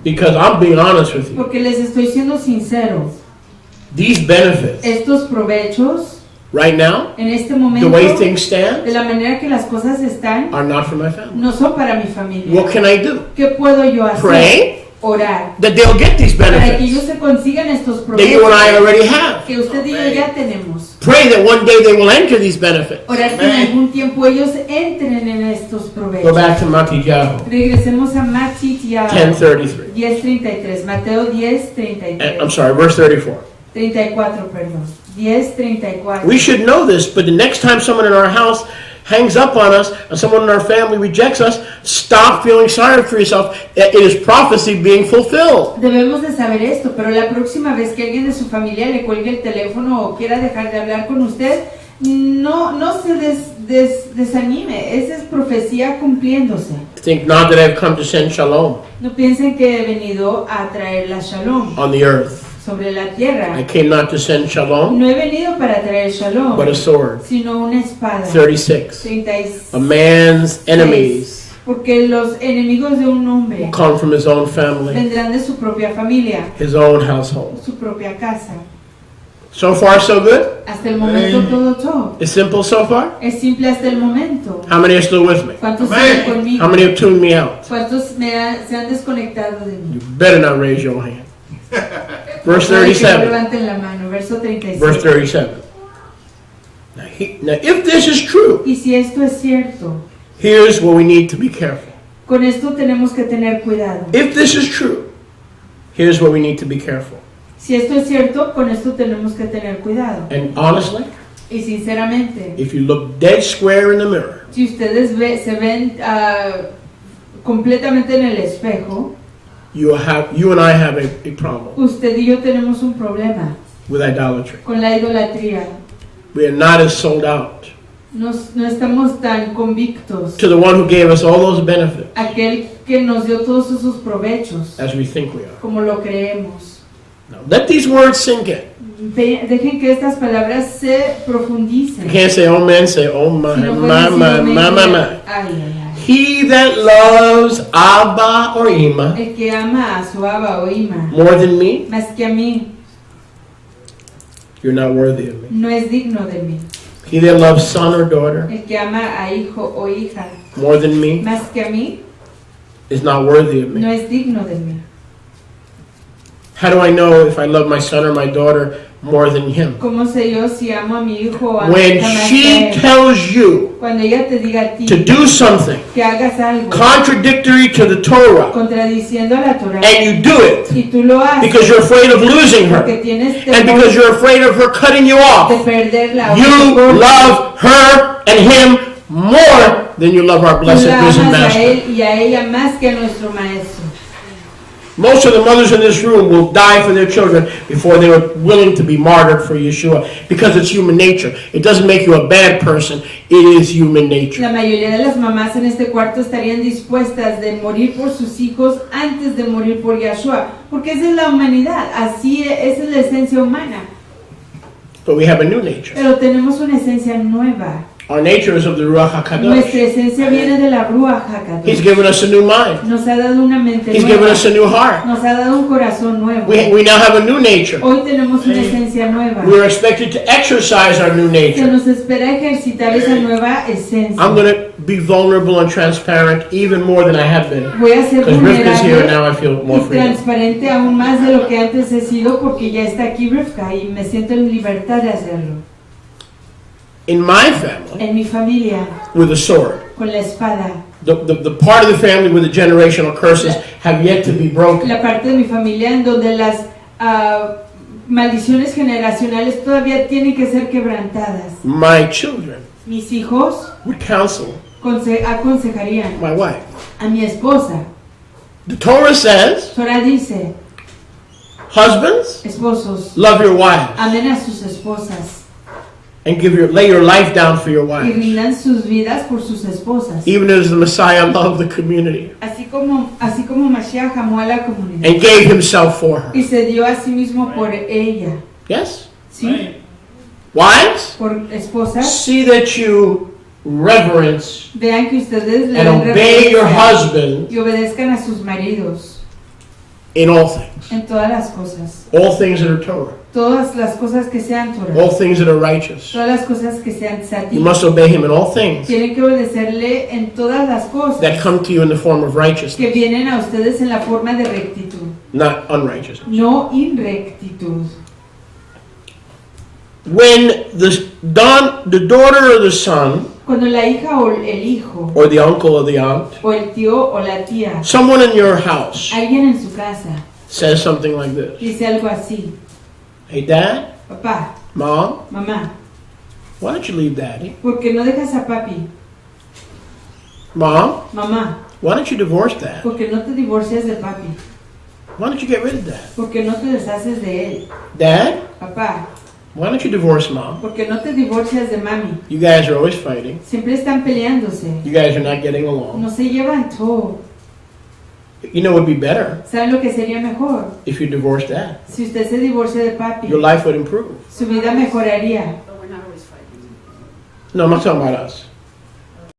Speaker 1: Because I'm being honest with you.
Speaker 2: Porque les estoy siendo sincero.
Speaker 1: these benefits,
Speaker 2: estos provechos,
Speaker 1: right now,
Speaker 2: en este
Speaker 1: the
Speaker 2: momento,
Speaker 1: way things
Speaker 2: de
Speaker 1: stand,
Speaker 2: la manera que las cosas están,
Speaker 1: are not for my family.
Speaker 2: no son para mi familia.
Speaker 1: What can I do?
Speaker 2: ¿Qué puedo yo hacer?
Speaker 1: Pray
Speaker 2: Orar.
Speaker 1: that they'll get these
Speaker 2: Para que ellos
Speaker 1: benefits
Speaker 2: se consigan estos
Speaker 1: that you and I
Speaker 2: provechos
Speaker 1: already have.
Speaker 2: que usted y yo ya tenemos.
Speaker 1: Pray that one day they will enter these benefits.
Speaker 2: Orar que en algún tiempo ellos entren en estos
Speaker 1: Go
Speaker 2: provechos.
Speaker 1: back to Matthew
Speaker 2: Regresemos a Matthew
Speaker 1: 10:33.
Speaker 2: 10:33. Mateo 10:33.
Speaker 1: I'm sorry, verse 34.
Speaker 2: 34, perdón. 10:34.
Speaker 1: We should know this, but the next time someone in our house hangs up on us and someone in our family rejects us, stop feeling sorry for yourself. It is prophecy being fulfilled.
Speaker 2: Debemos de saber esto, pero la próxima vez que alguien de su familia le cuelgue el teléfono o quiera dejar de hablar con usted, no se desanime. Esa es profecía cumpliéndose.
Speaker 1: Think not that I've come to send shalom
Speaker 2: No piensen que he venido a traer la shalom
Speaker 1: on the earth.
Speaker 2: sobre la tierra.
Speaker 1: I came not to send shalom,
Speaker 2: No he venido para traer shalom,
Speaker 1: but a sword.
Speaker 2: sino una espada.
Speaker 1: 36.
Speaker 2: 36.
Speaker 1: A man's enemies
Speaker 2: Porque los enemigos de un hombre
Speaker 1: will come from his own family,
Speaker 2: vendrán de su propia familia,
Speaker 1: his own household.
Speaker 2: su propia casa.
Speaker 1: So far, so good?
Speaker 2: Hasta el momento todo.
Speaker 1: It's simple so far?
Speaker 2: Es simple hasta el momento.
Speaker 1: How many are still with me?
Speaker 2: ¿Cuántos están
Speaker 1: How
Speaker 2: conmigo?
Speaker 1: many have tuned me out?
Speaker 2: ¿Cuántos se han desconectado de mí?
Speaker 1: You better not raise your hand. Verse
Speaker 2: Ay, que no
Speaker 1: 37.
Speaker 2: levanten la mano. Verso 37.
Speaker 1: Verse 37. Now, if this is true,
Speaker 2: Y si esto es cierto,
Speaker 1: here's where we need to be careful.
Speaker 2: con esto tenemos que tener cuidado.
Speaker 1: If this is true, here's where we need to be careful.
Speaker 2: Si esto es cierto, con esto tenemos que tener cuidado.
Speaker 1: And honestly,
Speaker 2: Y sinceramente,
Speaker 1: if you look dead square in the mirror,
Speaker 2: si ustedes se ven completamente en el espejo,
Speaker 1: you and I have a problem
Speaker 2: usted y yo tenemos un problema
Speaker 1: with idolatry.
Speaker 2: con la idolatría.
Speaker 1: We are not as sold out
Speaker 2: No estamos tan convictos.
Speaker 1: to the one who gave us all those benefits
Speaker 2: Aquel que nos dio todos esos provechos,
Speaker 1: as we think we are.
Speaker 2: como lo creemos.
Speaker 1: Now, let these words sink in.
Speaker 2: Dejen que estas palabras se
Speaker 1: You
Speaker 2: profundicen.
Speaker 1: can't say, oh man, say, oh my,
Speaker 2: Si no pueden
Speaker 1: my,
Speaker 2: decir,
Speaker 1: my,
Speaker 2: "Oh,
Speaker 1: my, my, my.
Speaker 2: ay, ay, ay".
Speaker 1: He that loves Abba or Ima
Speaker 2: El que ama a su Abba o Ima,
Speaker 1: more than me,
Speaker 2: más que a mí,
Speaker 1: you're not worthy of me.
Speaker 2: no es digno de mí.
Speaker 1: He that loves son or daughter
Speaker 2: El que ama a hijo o hija,
Speaker 1: more than me
Speaker 2: más que a mí,
Speaker 1: is not worthy of
Speaker 2: no
Speaker 1: me.
Speaker 2: es digno de mí.
Speaker 1: How do I know if I love my son or my daughter more than him?
Speaker 2: ¿Cómo sé yo si amo a mi hijo o a mi
Speaker 1: When
Speaker 2: hija más que a
Speaker 1: she
Speaker 2: él?
Speaker 1: tells you
Speaker 2: Cuando ella te diga a ti
Speaker 1: to do something
Speaker 2: que hagas algo
Speaker 1: contradictory to the Torah
Speaker 2: contradiciendo a la Torah
Speaker 1: and you do it
Speaker 2: y tú lo haces
Speaker 1: because you're afraid of losing
Speaker 2: porque
Speaker 1: her
Speaker 2: tienes
Speaker 1: and
Speaker 2: temor
Speaker 1: because you're afraid of her cutting you
Speaker 2: de
Speaker 1: off,
Speaker 2: perderla, o
Speaker 1: you
Speaker 2: temor,
Speaker 1: love her and him more than you love our
Speaker 2: tú
Speaker 1: blessed
Speaker 2: la
Speaker 1: risen
Speaker 2: amas a
Speaker 1: master.
Speaker 2: él y a ella más que a nuestro maestro.
Speaker 1: Most of the mothers in this room will die for their children before they were willing to be martyred for Yeshua because it's human nature. It doesn't make you a bad person. It is human nature.
Speaker 2: La mayoría de las mamás en este cuarto estarían dispuestas de morir por sus hijos antes de morir por Yahshua, porque esa es la humanidad, así esa es la esencia humana.
Speaker 1: But we have a new nature.
Speaker 2: Pero tenemos una esencia nueva.
Speaker 1: Our nature is of the Ruach
Speaker 2: Nuestra
Speaker 1: HaKadosh.
Speaker 2: esencia viene de la Ruach
Speaker 1: He's
Speaker 2: HaKadosh.
Speaker 1: given us a new mind.
Speaker 2: Nos ha dado una mente
Speaker 1: He's given
Speaker 2: nueva.
Speaker 1: us a new heart.
Speaker 2: Nos ha dado un corazón nuevo.
Speaker 1: We now have a new nature.
Speaker 2: Hoy tenemos una esencia nueva.
Speaker 1: We're expected to exercise our new
Speaker 2: Se
Speaker 1: nature.
Speaker 2: nos espera ejercitar esa nueva esencia.
Speaker 1: I'm going to be vulnerable and transparent even more than I have been.
Speaker 2: Voy a ser
Speaker 1: Because Rivka's here and
Speaker 2: vulnerable
Speaker 1: now I feel more
Speaker 2: y
Speaker 1: freedom.
Speaker 2: transparente aún más de lo que antes he sido porque ya está aquí Rivka y me siento en libertad de hacerlo.
Speaker 1: In my family,
Speaker 2: En mi familia,
Speaker 1: with a sword,
Speaker 2: con la espada,
Speaker 1: the part of the family where the generational curses have yet to be broken.
Speaker 2: la parte de mi familia en donde las maldiciones generacionales todavía tienen que ser quebrantadas.
Speaker 1: My children
Speaker 2: Mis hijos
Speaker 1: would counsel
Speaker 2: aconsejarían
Speaker 1: my wife.
Speaker 2: a mi esposa.
Speaker 1: The Torah says,
Speaker 2: Torah dice,
Speaker 1: husbands,
Speaker 2: esposos,
Speaker 1: love your wives
Speaker 2: amen a sus esposas
Speaker 1: and lay your life down for your
Speaker 2: y
Speaker 1: wives.
Speaker 2: rindan sus vidas por sus esposas.
Speaker 1: Even as the Messiah loved the community
Speaker 2: Así como Mashiach amó a la comunidad
Speaker 1: and gave himself for her.
Speaker 2: y se dio a sí mismo por ella.
Speaker 1: Yes?
Speaker 2: ¿Sí?
Speaker 1: Wives,
Speaker 2: Por esposas,
Speaker 1: see that you reverence
Speaker 2: vean que ustedes le
Speaker 1: and
Speaker 2: den
Speaker 1: obey your
Speaker 2: reverencia
Speaker 1: husband
Speaker 2: y obedezcan a sus maridos
Speaker 1: in all things.
Speaker 2: en todas las cosas.
Speaker 1: All things that are Torah.
Speaker 2: Todas las cosas que sean
Speaker 1: All
Speaker 2: Torah.
Speaker 1: things that are righteous.
Speaker 2: Todas las cosas que sean
Speaker 1: You
Speaker 2: tzadik.
Speaker 1: must obey him in all things
Speaker 2: Tienen que obedecerle en todas las cosas
Speaker 1: that come to you in the form of
Speaker 2: que
Speaker 1: righteousness,
Speaker 2: vienen a ustedes en la forma de rectitud,
Speaker 1: not unrighteousness.
Speaker 2: no inrectitud.
Speaker 1: When the daughter or the son,
Speaker 2: Cuando la hija o el hijo,
Speaker 1: or the uncle or the aunt,
Speaker 2: o el tío o la tía,
Speaker 1: someone in your house
Speaker 2: alguien en su casa,
Speaker 1: says something like this:
Speaker 2: dice algo así:
Speaker 1: Hey, Dad,
Speaker 2: papá,
Speaker 1: Mom,
Speaker 2: mamá,
Speaker 1: why don't you leave Daddy?
Speaker 2: ¿por qué no dejas a papi?
Speaker 1: Mom,
Speaker 2: Mamá,
Speaker 1: why don't you divorce Dad?
Speaker 2: ¿por qué no te divorcias de papi?
Speaker 1: Why don't you get rid of Dad?
Speaker 2: ¿Por qué no te deshaces de él?
Speaker 1: Dad,
Speaker 2: Papá,
Speaker 1: why don't you divorce Mom?
Speaker 2: ¿por qué no te divorcias de mami?
Speaker 1: You guys are always fighting.
Speaker 2: Siempre están peleándose,
Speaker 1: You guys are not getting along.
Speaker 2: no se llevan todo.
Speaker 1: You know, it would be better
Speaker 2: ¿Saben lo que sería mejor?
Speaker 1: if you divorced Dad.
Speaker 2: Si usted se divorcia de papi,
Speaker 1: Your life would improve.
Speaker 2: su vida mejoraría.
Speaker 1: No, I'm not talking about us.